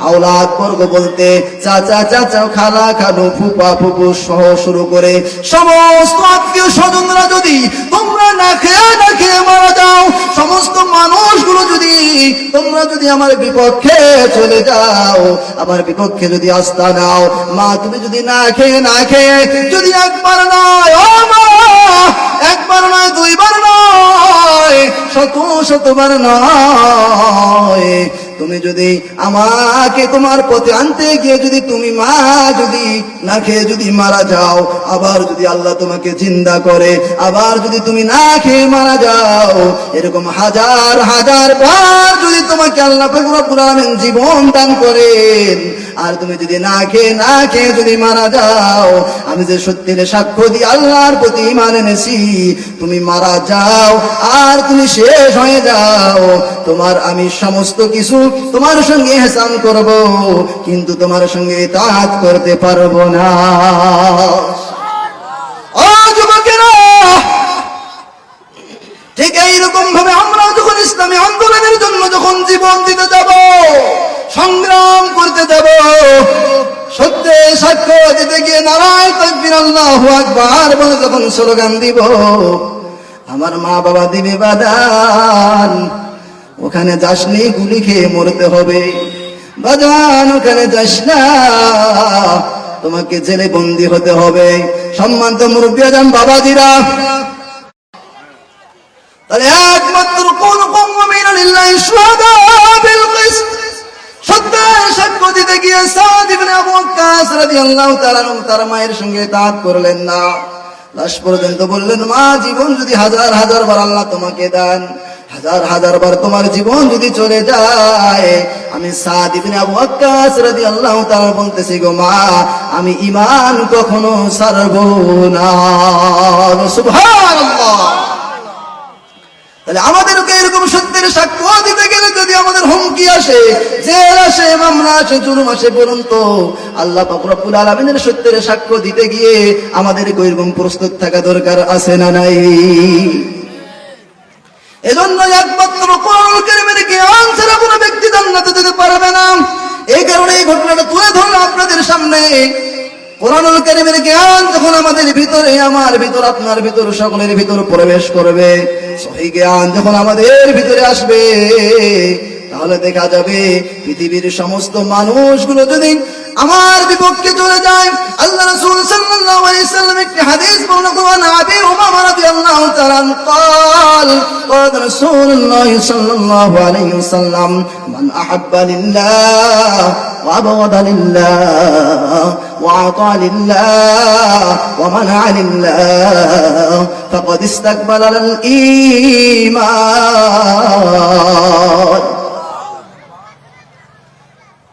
Speaker 1: আওলাদ বর্গ বলতে চাচা চাচা, খালা খালু, ফুপা ফুপু সহ শুরু করে সমস্ত আত্মীয় স্বজনরা যদি তোমরা না খেয়ে মারা যাও, সমস্ত মানুষগুলো যদি তোমরা যদি আমার বিপক্ষে চলে যাও, আমার বিপক্ষে যদি আস্থা নাও, মা তুমি যদি না খেয়ে যদি একবার নয়, ও মা, একবার নয়, দুইবার নয়, শতবার নয়, তুমি যদি আমাকে তোমার পথে আনতে গিয়ে যদি তুমি মা যদি না খেয়ে যদি মারা যাও, আবার যদি আল্লাহ তোমাকে জিন্দা করে, আবার যদি তুমি না খেয়ে মারা যাও, এরকম হাজার হাজার বার যদি তোমাকে আল্লাহ পাক রব্বুল আলামিন জীবন দান করেন, আর তুমি যদি না খেয়ে যদি মারা যাও, আমি যে সত্যের সাক্ষ্য দিয়ে আল্লাহর প্রতি ঈমান এনেছি, তুমি মারা যাও আর তুমি শেষ হয়ে যাও, তোমার আমি সমস্ত কিছু তোমার সঙ্গে ইহসান করব, কিন্তু তোমার সঙ্গে ইতাআত করতে পারবো না। ও যুবকেরা, ঠিক এইরকম ভাবে আমরা যখন ইসলামী আন্দোলনের জন্য যখন জীবন দিতে যাব, সংগ্রাম করতে যাব, সত্যের সাক্ষ্য দিতে গিয়ে নারায়ে তাকবীর আল্লাহু আকবার বলে যখন স্লোগান দিব, আমার মা বাবা দিবে বাদান, ওখানে যাসনি, গুলি খেয়ে মরতে হবে বাজান, ওখানে যাস না, তোমাকে জেলে বন্দী হতে হবে। সম্মানিত মুরব্বী আজম বাবাজিরা, তাহলে একমাত্র কোন মুমিনুন লিল্লাহি শুহাদাআ বিল কিসত, সত্যের সাক্ষ্য দিতে গিয়ে সাদ ইবনে আবু ওয়াক্কাস রাদিয়াল্লাহু তাআলা তার মায়ের সঙ্গে ইতাআত করলেন না, লাশ পর্যন্ত বললেন, মা, জীবন যদি হাজার হাজার বার আল্লাহ তোমাকে দেন, হাজার হাজার বার তোমার জীবন যদি চলে যায়, আমি সাদ ইবনে আবু ওয়াক্কাস রাদিয়াল্লাহু তাআলা বলতেছি গো মা, আমি ঈমান কখনো ছাড়বো না। সুবহানাল্লাহ। তাহলে আমাদেরকে এরকম সত্যের সাক্ষ্য দিতে গেলে যদি আমাদের হুমকি আসে, জেল আসে, মামলা আসে, জুলুম আসে, বলুন তো আল্লাহ পাক রব্বুল আলামিনের সত্যের সাক্ষ্য দিতে গিয়ে আমাদেরকে এরকম প্রস্তুত থাকা দরকার আছে না নাই? এজন্য একমাত্র কোরআনুল কারীমের জ্ঞান ছাড়া কোনো ব্যক্তি জান্নাতে যেতে পারবে না। এই কারণে এই ঘটনাটা তুলে ধরলাম আপনাদের সামনে। কোরআনুল কারীমের জ্ঞান যখন আমাদের ভিতরে, আমার ভিতর, আপনার ভিতর, সকলের ভিতর প্রবেশ করবে, সহিহ জ্ঞান যখন আমাদের ভিতরে আসবে, তাহলে দেখা যাবে পৃথিবীর সমস্ত মানুষগুলো যদি আমার বিপক্ষে চলে যায়। আল্লাহ রাসূল সাল্লাল্লাহু আলাইহি ওয়াসাল্লাম একটি হাদিস বর্ণনা করেন, আবি উমামা রাদিয়াল্লাহু তাআলা قال قال رسول الله صلى الله عليه وسلم من أحب لله وأبغض لله وأعطى لله ومنع لله فقد استكمل الإيمان।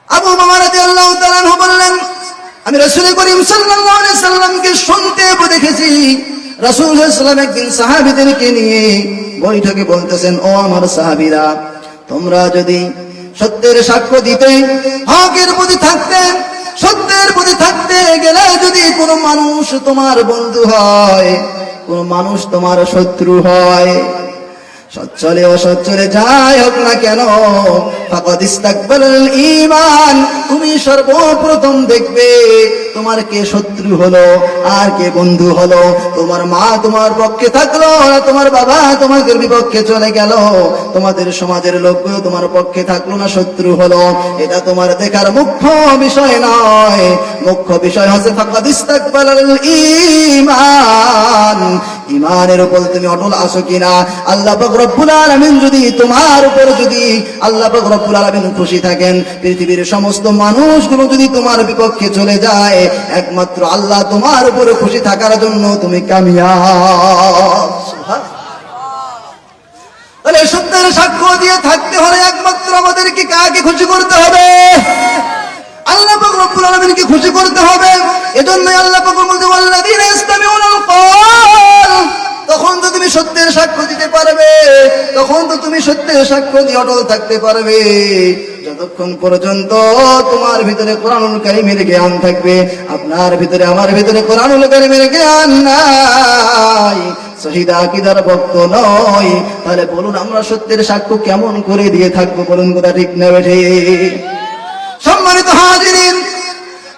Speaker 1: আবু উমামা রাদিয়াল্লাহু তাআলা আনহু বললেন, আমি রাসূল করিম সাল্লাল্লাহু আলাইহি সাল্লামকে শুনতে দেখেছি রাসূল সাল্লাল্লাহু আলাইহি ওয়াসাল্লাম একদিন সাহাবীদেরকে নিয়ে বৈঠকে বলতেছেন, ও আমার সাহাবীরা, তোমরা যদি সত্যের সাক্ষ্য দিতে, হকের প্রতি থাকতে, সত্যের প্রতি থাকতে গেলে যদি কোনো মানুষ তোমার বন্ধু হয়, কোন মানুষ তোমার শত্রু হয়, সচ্ছলে অসচ্ছলে যাই হোক না কেন, ফাকাদ ইস্তাকবালাল ঈমান, তুমি সর্বপ্রথম দেখবে তোমার কে শত্রু হলো আর কে বন্ধু হলো। তোমার মা তোমার পক্ষে থাকলো না তোমার বাবা তোমাদের বিপক্ষে চলে গেল, তোমাদের সমাজের লোকগুলো তোমার পক্ষে থাকলো না শত্রু হলো, এটা তোমার দেখার মুখ্য বিষয় নয়। মুখ্য বিষয় হচ্ছে ফাকাদ ইস্তাকবালাল ঈমান, ঈমানের উপর তুমি অটল আছো কিনা। আল্লাহ পাক রব্বুল আলামিন যদি তোমার উপর, যদি আল্লাহ পাক রব্বুল আলামিন খুশি থাকেন, পৃথিবীর সমস্ত মানুষগুলো যদি তোমার বিপক্ষে চলে যায়, একমাত্র আল্লাহ তোমার উপরে খুশি থাকার জন্য তুমি কামিয়াব। তাহলে সত্যের সাক্ষ্য দিয়ে থাকতে হলে একমাত্র আমাদেরকে কাকে খুশি করতে হবে? আল্লাহ পাক রব্বুল আলামিনকে খুশি করতে হবে। এজন্য আল্লাহ পাক বলতে, ওয়াল্লাযীনা ইসতামিউনাল কওল, তখন তো তুমি সত্যের সাক্ষ্য দিতে পারবে, তখন তো তুমি সত্যের সাক্ষ্য দিয়ে অটল থাকতে পারবে যতক্ষণ পর্যন্ত তোমার ভিতরে কোরআনুল কারীমের জ্ঞান থাকবে। আপনার ভিতরে আমার ভিতরে কোরআনুল কারীমের জ্ঞান নাই, সহিহ আকীদার ভক্ত নয়, তাহলে বলুন আমরা সত্যের সাক্ষ্য কেমন করে দিয়ে থাকবো? বলুন কথা ঠিক না বেঠে? সম্মানিত হাজিরিন,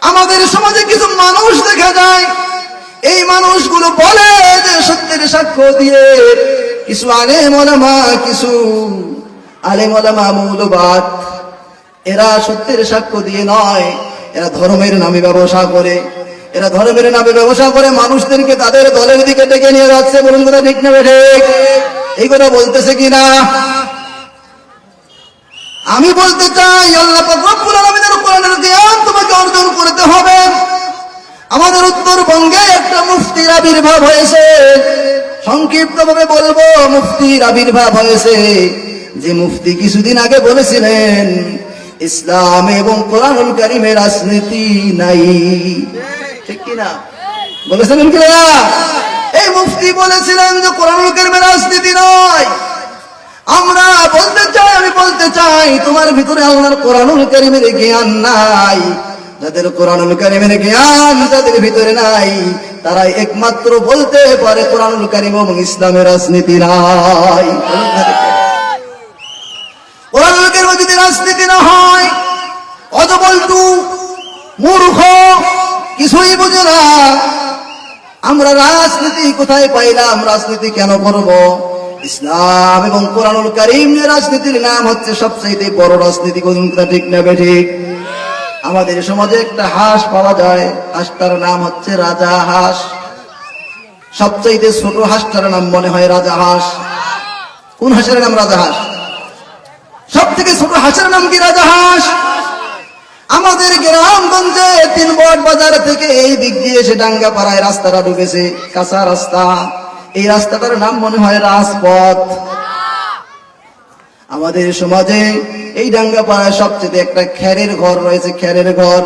Speaker 1: আমাদের সমাজে কিছু মানুষ দেখা যায়, এই মানুষগুলো বলে যে সত্যের সাক্ষ্য দিয়ে, কিছু আলেম ওলামা মৌলবাদ, এরা সত্যের সাক্ষ্য দিয়ে নয়, এরা ধর্মের নামে ব্যবসা করে, এরা ধর্মের নামে ব্যবসা করে মানুষদেরকে তাদের দলের দিকে ডেকে নিয়ে যাচ্ছে। বলুন কথা ঠিক না বেঠে? এই কথা বলতেছে কিনা? আমি বলতে চাই, আল্লাহ পাক রব্বুল আলামিনের কোরআনের জ্ঞান তোমাকে অর্জন করতে হবে। আমাদের উত্তরবঙ্গে একটা মুফতির আবির্ভাব হয়েছে, সংক্ষিপ্ত ভাবে বলবো, মুফতির আবির্ভাব হয়েছে। যে মুফতি কিছুদিন আগে বলেছিলেন ইসলাম এবং কোরআনুল কারীমে রাজনীতি নাই, ঠিক কিনা? বলেছিলেন কি না? এই মুফতি বলেছিলেন যে কোরআনুল কারীমে রাজনীতি নয়। আমরা বলতে চাই, আমি বলতে চাই, তোমার ভিতরে আল্লাহর কোরআনুল কারীমের জ্ঞান নাই। যাদের কোরআনুল কারীমের জ্ঞান যাদের ভিতরে নাই, তারাই একমাত্র বলতে পারে কোরআনুল কারীম এবং ইসলামের রাজনীতি নাই। কোরআনুল কারীমে যদি রাজনীতি না হয়, অজবল্টু মূর্খ, কিছুই বোঝে না, আমরা রাজনীতি কোথায় পাইলাম? রাজনীতি কেন করব? ইসলাম এবং কোরআনুল কারীম রাজনীতির নাম হচ্ছে সবচেয়ে বড় রাজনীতি। কোন ঠিক না বেঠিক? আমাদের সমাজে একটা হাঁস পাওয়া যায়, হাঁসটার নাম হচ্ছে রাজা হাঁস। সবচেয়ে ছোট হাঁসটার নাম মনে হয় রাজা হাঁস। কোন হাঁসের নাম রাজা হাঁস? সব থেকে ছোট হাঁসের নাম কি রাজা হাঁস। আমাদের গ্রামগঞ্জে 3 বট বাজার থেকে এই দিক দিয়ে এসে ডাঙ্গা পাড়ায় রাস্তাটা ঢুকেছে, কাঁচা রাস্তা, এই রাস্তাটার নাম মনে হয় রাজপথ। আমাদের সমাজে এই ডাঙ্গা পাড়ায় সবচেয়ে একটা খেরের ঘর রয়েছে, খেরের ঘর।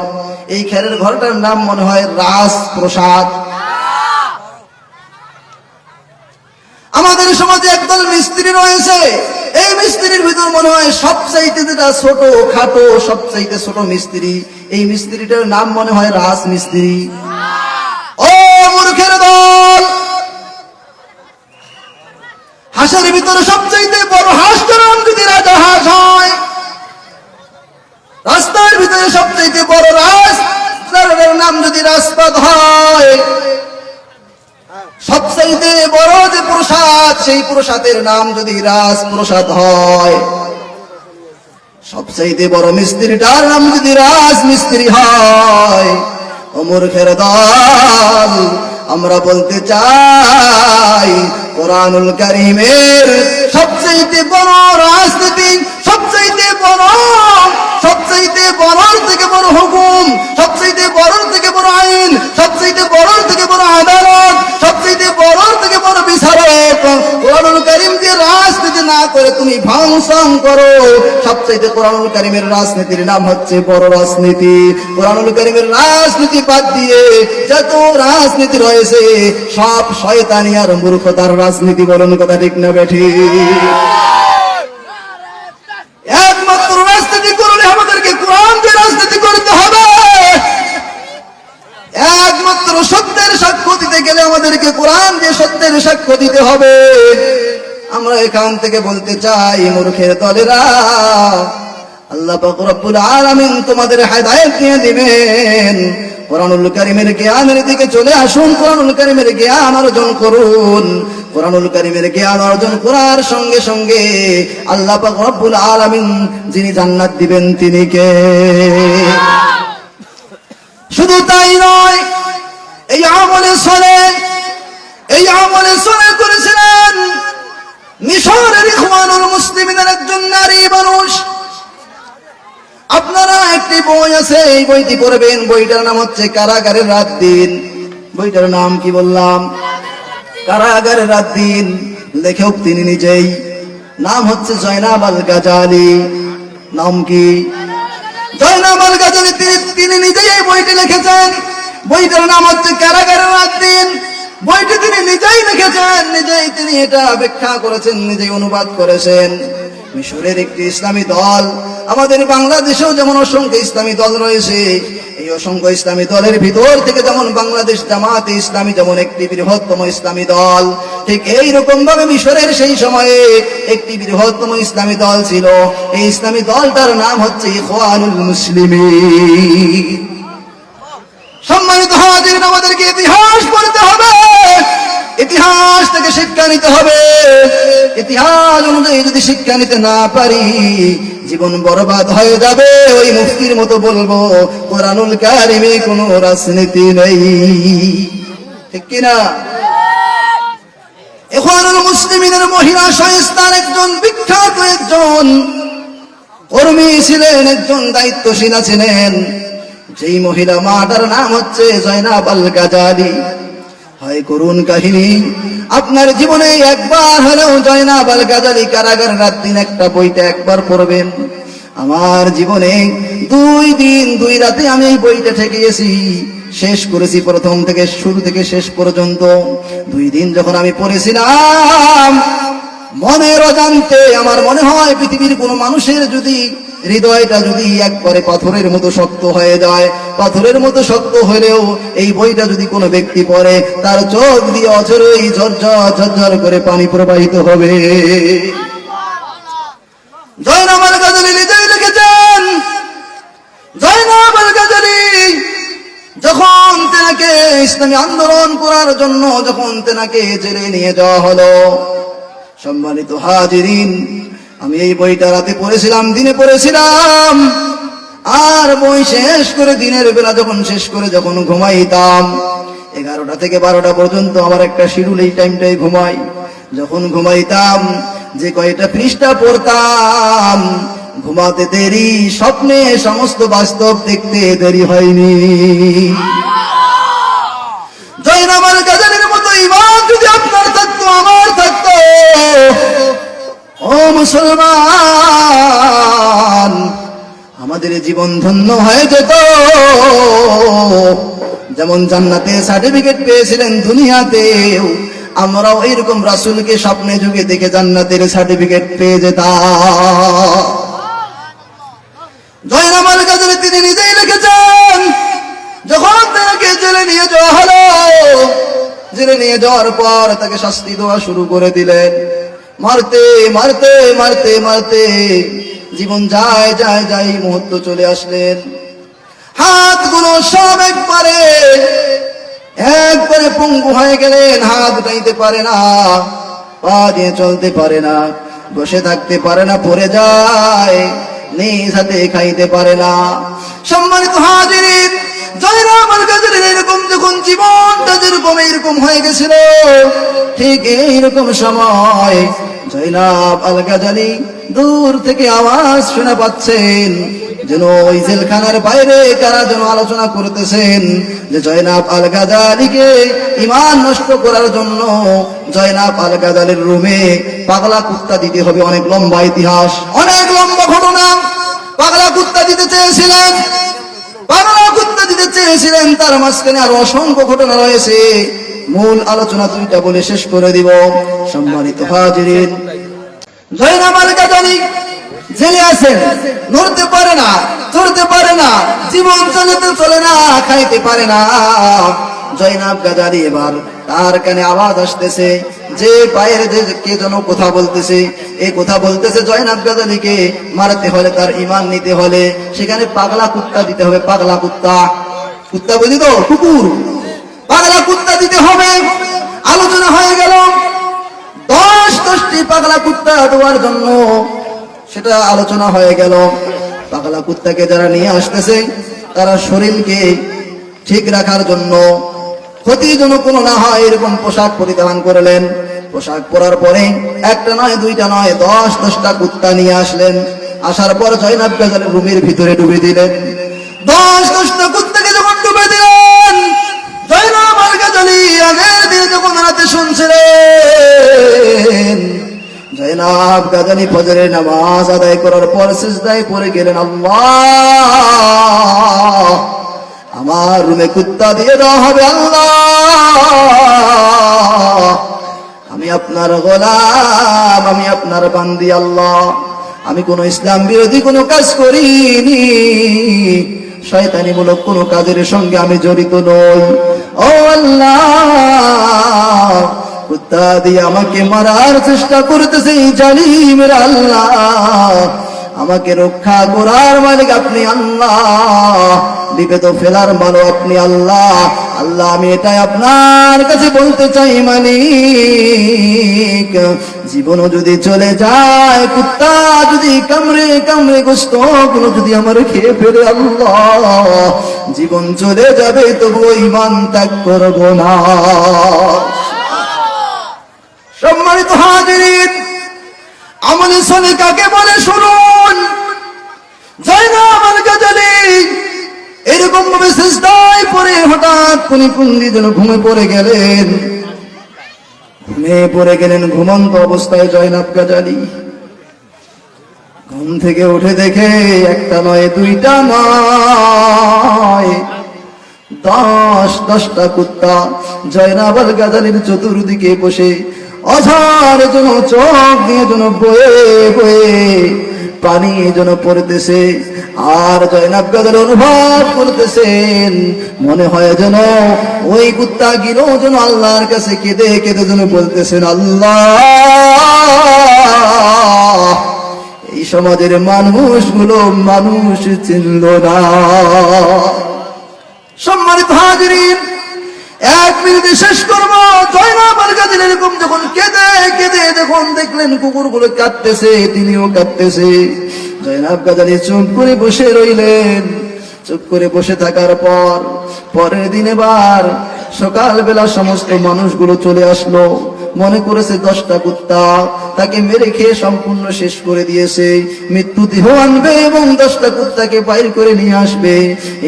Speaker 1: এই খেরের ঘরটার নাম মনে হয় রাজপ্রসাদ। আমাদের সমাজে একদল মিস্ত্রি রয়েছে, এই মিস্ত্রির ভিতর মনে হয় সবচাইতে যেটা ছোট খাটো, সবচাইতে ছোট মিস্ত্রি, এই মিস্ত্রিটার নাম মনে হয় রাজমিস্ত্রি। ও মূর্খের দল, হাঁসের ভিতরে সবচাইতে বড় হাঁসটার নাম যদি রাজা হাঁস হয়, রাস্তার ভিতরে সবচাইতে বড় রাস্তার নাম যদি রাজপথ হয়, সবচাইতে বড় যে প্রসাদ, সেই প্রসাদের নাম যদি রাজপ্রসাদ হয়, সবচাইতে বড় মিস্ত্রিটার নাম যদি রাজমিস্ত্রি হয়, ও মূর্খের দল, আমরা বলতে চাই কোরআনুল কারীমের সবচাইতে বড় রাজনীতি, সবচাইতে বড় থেকে বড় হুকুম, সবচাইতে বড় থেকে বড় আইন, সবচাইতে বড় থেকে বড় আদালত, সবচাইতে বড় থেকে বড় বিচারক কোরআনুল কারীম দিয়ে রাজনীতি না করে তুমি ভাঙচুর করো। সবচাইতে কোরআনুল কারীমের রাজনীতির নাম হচ্ছে বড় রাজনীতি। কোরআনুল কারীমের রাজনীতি বাদ দিয়ে যত রাজনীতি রয়েছে সব শয়তানি আর মূর্খতার রাজনীতি। বলুন কথা ঠিক না বেঠিক? একমাত্র রাজনীতি করলে আমাদেরকে কোরআন দিয়ে রাজনীতি করতে হবে। একমাত্র সত্যের সাক্ষ্য দিতে গেলে আমাদেরকে কোরআন দিয়ে সত্যের সাক্ষ্য দিতে হবে। আমরা এখান থেকে বলতে চাই, মূর্খের দলেরা, আল্লাহ পাক রব্বুল আলামিন তোমাদের হেদায়েত দিয়ে দিবেন। কোরআনুল কারীমের জ্ঞানের দিকে চলে আসুন, কোরআনুল কারীমের জ্ঞান অর্জন করুন। কোরআনুল কারীমের জ্ঞান অর্জন করার সঙ্গে সঙ্গে আল্লাহ পাক রব্বুল আলামিন যিনি জান্নাত দিবেন তিনি কে? শুধু তাই নয়, এই আমলে সলে করেছিলেন মিশরের ইখওয়ানুল মুসলিমিনের একজন নারী মানুষ। আপনারা একটি বই আছে, এই বইটি পড়বেন। বইটার নাম হচ্ছে কারাগারের রাত দিন। বইটার নাম কি বললাম? কারাগারের রাত দিন। লেখক তিনি নিজেই, নাম হচ্ছে জয়নাব আল গাজালি। নাম কি? জয়নাব আল গাজালি। তিনি নিজেই এই বইটি লিখেছেন। বইটার নাম হচ্ছে কারাগারের রাত দিন। বইটি তিনি নিজেই লিখেছেন, নিজেই তিনি এটা ব্যাখ্যা করেছেন, নিজেই অনুবাদ করেছেন। মিশরের একটি ইসলামী দল, আমাদের বাংলাদেশেও যেমন অসংখ্য ইসলামী দল রয়েছে, এই অসংখ্য ইসলামী দলের ভিতর থেকে যেমন বাংলাদেশ জামাতে ইসলামী যেমন একটি বৃহত্তম ইসলামী দল, ঠিক এইরকম ভাবে মিশরের সেই সময়ে একটি বৃহত্তম ইসলামী দল ছিল। এই ইসলামী দলটার নাম হচ্ছে ইখওয়ানুল মুসলিমিন। সম্মানিত হাজিরিন, আমাদেরকে ইতিহাস পড়তে হবে, ইতিহাস থেকে শিক্ষা নিতে হবে। ইতিহাস অনুযায়ী যদি শিক্ষা নিতে না পারি, জীবন বরবাদ হয়ে যাবে। ওই মুফতির মতো বলবো, কোরআনুল কারীমে কোনো রাজনীতি নেই। ঠিক কিনা? ইখওয়ানুল মুসলিমিনের মহিলা সংস্থার একজন বিখ্যাত একজন কর্মী ছিলেন, একজন দায়িত্বশীলা ছিলেন। যেই মহিলা মাটার নাম হচ্ছে জয়নাব আল গাজালি। হয় করুন কাহিনী, আপনার জীবনে একবার হলেও জয়নাব আল গাজালি কারাগার রাত দিন একটা বইটা একবার পড়বেন। আমার জীবনে 2 দিন 2 রাতে আমি এই বইটা ঠেকিয়েছি, শেষ করেছি প্রথম থেকে শুরু থেকে শেষ পর্যন্ত। 2 দিন যখন আমি পড়েছিলাম, মনের অজান্তে আমার মনে হয় পৃথিবীর কোনো মানুষের যদি হৃদয়টা যদি একবারে পাথরের মতো শক্ত হয়ে যায়, পাথরের মতো শক্ত হলেও এই বইটা যদি কোনো ব্যক্তি পড়ে, তার চোখ দিয়ে অঝরেই ঝরঝর করে পানি প্রবাহিত হবে। জয়নাব আল গাজালি নিজেই লিখেছেন, জয়নাব আল গাজালি যখন তেনাকে ইসলামী আন্দোলন করার জন্য যখন তেনাকে জেলে নিয়ে যাওয়া হলো, সম্মানিত হাজিরিন, আমি এই বইটা রাতে পড়েছিলাম, দিনে পড়েছিলাম। আর বই শেষ করে দিনের বেলা যখন শেষ করে যখন ঘুমাইতাম, 11টা থেকে 12টা পর্যন্ত আমার একটা শিডিউল, এই টাইমটাই ঘুমাই। যখন ঘুমাইতাম, যে কয়টা পৃষ্ঠা পড়তাম, ঘুমাতে দেরি, স্বপ্নে সমস্ত বাস্তব দেখতে দেরি হয়নি। জয়নাব আল গাজালির মতো ঈমান যদি আপনার থাকতো, আমার থাকতো, ও মুসলমান, আমাদের জীবন ধন্য হয়ে যেত। যেমন জান্নাতের সার্টিফিকেট পেয়েছিলেন দুনিয়াতেও, আমরাও এরকম রাসূলকে স্বপ্নে যুগে দেখে জান্নাতের সার্টিফিকেট পেয়ে যেতাম। জয়নাব আল গাজালি তিনি নিজেই লিখেছেন, যখন তাকে জেলে নিয়ে যাওয়া হলো, জেলে নিয়ে যাওয়ার পর তাকে শাস্তি দেওয়া শুরু করে দিলেন। মারতে মারতে মারতে মারতে জীবন যায় যায় যায়, মুহূর্ত চলে আসলেন। হাতগুলো সব একবারে পঙ্গু হয়ে গেলেন, হাত উঠাইতে পারে না, পা দিয়ে চলতে পারে না, বসে থাকতে পারে না, পড়ে যায়। নিজ হাতে খাইতে পারে না। সম্মানিত হাজিরিন, জয়নাব আল গাজালির এরকম যখন জীবনটা যেরকম এরকম হয়ে গেছিল, ঠিক এইরকম সময় জয়নাব আল গাজালি দূর থেকে আওয়াজ শোনা পাচ্ছেন, যেন ওই জেলখানার বাইরে কারা যেন আলোচনা করতেছেন যে জয়নাব আল গাজালিকে ঈমান নষ্ট করার জন্য জয়নাব আল গাজালির রুমে পাগলা কুত্তা দিতে হবে। অনেক লম্বা ইতিহাস, অনেক লম্বা ঘটনা। পাগলা কুত্তা দিতে চেয়েছিলেন, পাগলা কুত্তা দিতে চেয়েছিলেন, তার মাঝখানে আরো অসংখ্য ঘটনা রয়েছে। মূল আলোচনা দুইটা বলে শেষ করে দিব। সম্মানিত হাজিরিন, জয়নাব আল গাজালি জেলে আছেন, নড়তে পারে না, চড়তে পারে না, জীবন চলে না, খাইতে পারে না। জয়নাব গাজালি এবার তার কানে আওয়াজ আসতেছে যে বাইরে যে কে যেন কথা বলতেছে, এই কথা বলতেছে জয়নাব গাজালিকে মারতে হলে, তার ঈমান নিতে হলে সেখানে পাগলা কুত্তা দিতে হবে। পাগলা কুত্তা, কুত্তা বুঝি তো, কুকুর, পাগলা কুত্তা দিতে হবে। আলোচনা হয়ে গেল 10টি পাগলা কুত্তা দেওয়ার জন্য, সেটা আলোচনা হয়ে গেল। পাগলা কুত্তাকে যারা নিয়ে আসতেছে তারা শরীরকে ঠিক রাখার জন্য, ক্ষতি যেন কোনো না হয় এরকম পোশাক পরিধান করলেন। পোশাক পরার পরে একটা নয়, দুইটা নয়, 10টা কুত্তা নিয়ে আসলেন। আসার পর জয়নাব গাজালির রুমের ভিতরে ডুবে দিলেন। 10টা কুত্তাকে যখন ডুবে দিলেন, জয়নাব আল গাজালি আগের দিনে যখন রাতে শুনছিলেন, জয়নাব গাজালি ফজরের নামাজ আদায় করার পর সিজদায় পড়ে গেলেন, আল্লাহ আমার রুমে কুত্তা দিয়ে দেওয়া হবে, আল্লাহ আমি আপনার গোলাম, আমি আপনার বান্দি, আল্লাহ আমি কোন ইসলাম বিরোধী কোনো কাজ করিনি, শয়তানিমূলক কোনো কাজের সঙ্গে আমি জড়িত নই। ও আল্লাহ, কুত্তা দিয়ে আমাকে মারার চেষ্টা করতেছে জালিমের আল্লাহ, আমাকে রক্ষা করার মালিক আপনি আল্লাহ, বিপদ ফেলার মালিক আপনি আল্লাহ। আল্লাহ আমি এটাই আপনার কাছে বলতে চাই মালিক, জীবনও যদি চলে যায়, কুত্তা যদি কামড়ে কামড়ে গোশত গুলো যদি আমার খেয়ে ফেলে, আল্লাহ জীবন চলে যাবে তবু ঈমান ত্যাগ করব না। সম্মানিত হাজিরিন, আমলে সালেহ কাকে বলে শুনুন। জয়নাব আল গাজালি এরকম ভাবে সিজদায় পড়ে হঠাৎ কুনিকুন্দি যেন ঘুমে পড়ে গেলেন। ঘুমন্ত অবস্থায় জয়নাব গাজালি ঘুম থেকে উঠে দেখে একটা নয়, দুইটা নয়, 10টা কুত্তা জয়নাব আল গাজালির চতুর্দিকে বসে অঝার যেন চোখ দিয়ে যেন বয়ে বয়ে পানি যেন পড়তেছে। আর জয়নাব গাজালি অনুভব করতেছেন, মনে হয় যেন ওই কুত্তা গিলো যেন আল্লাহর কাছে কেঁদে কেঁদে যেন বলতেছেন, আল্লাহ এই সমাজের মানুষগুলো মানুষ চিনল না। সম্মানিত হাজিরিন, 1 মিনিটে শেষ করবো। জয়নাব আল গাজালি এরকম যখন কেঁদে কেঁদে যখন দেখলেন কুকুরগুলো কাঁদতেছে, তিনিও কাঁদতেছে, জয়নাব গাজালি চুপ করে বসে রইলেন। চুপ করে বসে থাকার পর পরের দিন এবার সকালবেলা সমস্ত মানুষগুলো চলে আসলো। মনে করেছে 10টা কুত্তা তাকে মেরে খেয়ে সম্পূর্ণ শেষ করে দিয়েছে, মৃত্যু দেহ আনবে এবং 10টা কুত্তাকে বাইর করে নিয়ে আসবে।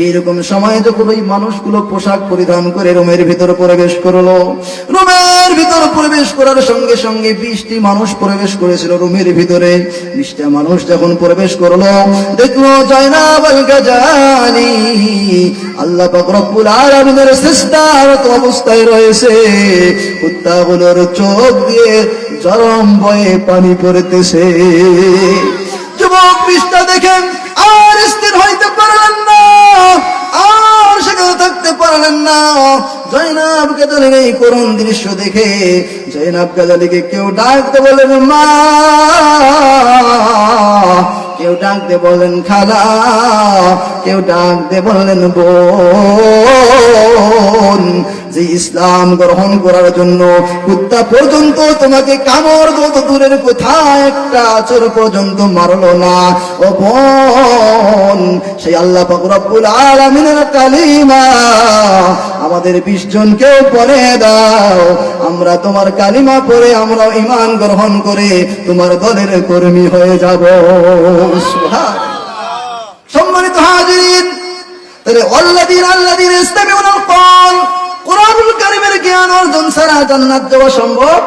Speaker 1: এইরকম সময় যখন ওই মানুষগুলো পোশাক পরিধান করে রুমের ভিতর প্রবেশ করলো, রুমের ভিতর প্রবেশ করার সঙ্গে সঙ্গে 20টি মানুষ প্রবেশ করেছিল রুমের ভিতরে। 20টা মানুষ যখন প্রবেশ করলো, দেখলো জয়নাব আল গাজালি আল্লাহ পাক রব্বুল আলামিনের সিজদারত অবস্থায় রয়েছে। কুত্তাগুলোর চোখ দিয়ে চরম ভয়ে পানি পড়তেছে। যুবক 20টা দেখেন আর স্থির হইতে পারলেন না, আর সেখানে থাকতে পারলেন না। জয়নাব গাজালির এই করুণ দৃশ্য দেখে জয়নাব গাজালিকে কেউ ডাকতে বলেন মা, কেউ ডাকতে বললেন খালা, কেউ ডাকতে বললেন বোন। যে ইসলাম গ্রহণ করার জন্য কুত্তা পর্যন্ত তোমাকে কামড় যত দূরের কোথায় একটা আচর পর্যন্ত মারলো না, ও বোন সেই আল্লাহ পাক রব্বুল আলামিনের কালিমা আমাদের 20 জনকে পড়ে দাও, আমরা তোমার কালিমা পড়ে আমরা ঈমান গ্রহণ করে তোমার দলের কর্মী হয়ে যাব। সম্মানিত হাজিরিন, তাহলে আল্লাযীনা ইসতামিউনাল কওল, কোরআনুল কারীমের জ্ঞান অর্জন ছাড়া জান্নাত যাওয়া সম্ভব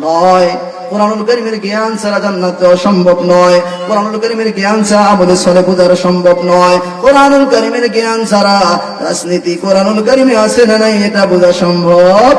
Speaker 1: নয়। কোরআনুল কারীমের জ্ঞান ছাড়া জান্নাত যাওয়া সম্ভব নয়। কোরআনুল কারীমের জ্ঞান ছাড়া আমলে সালেহ বোঝা সম্ভব নয়। কোরআনুল কারীমের জ্ঞান ছাড়া রাজনীতি কোরআনুল কারীমে আছে না নাই এটা বোঝা সম্ভব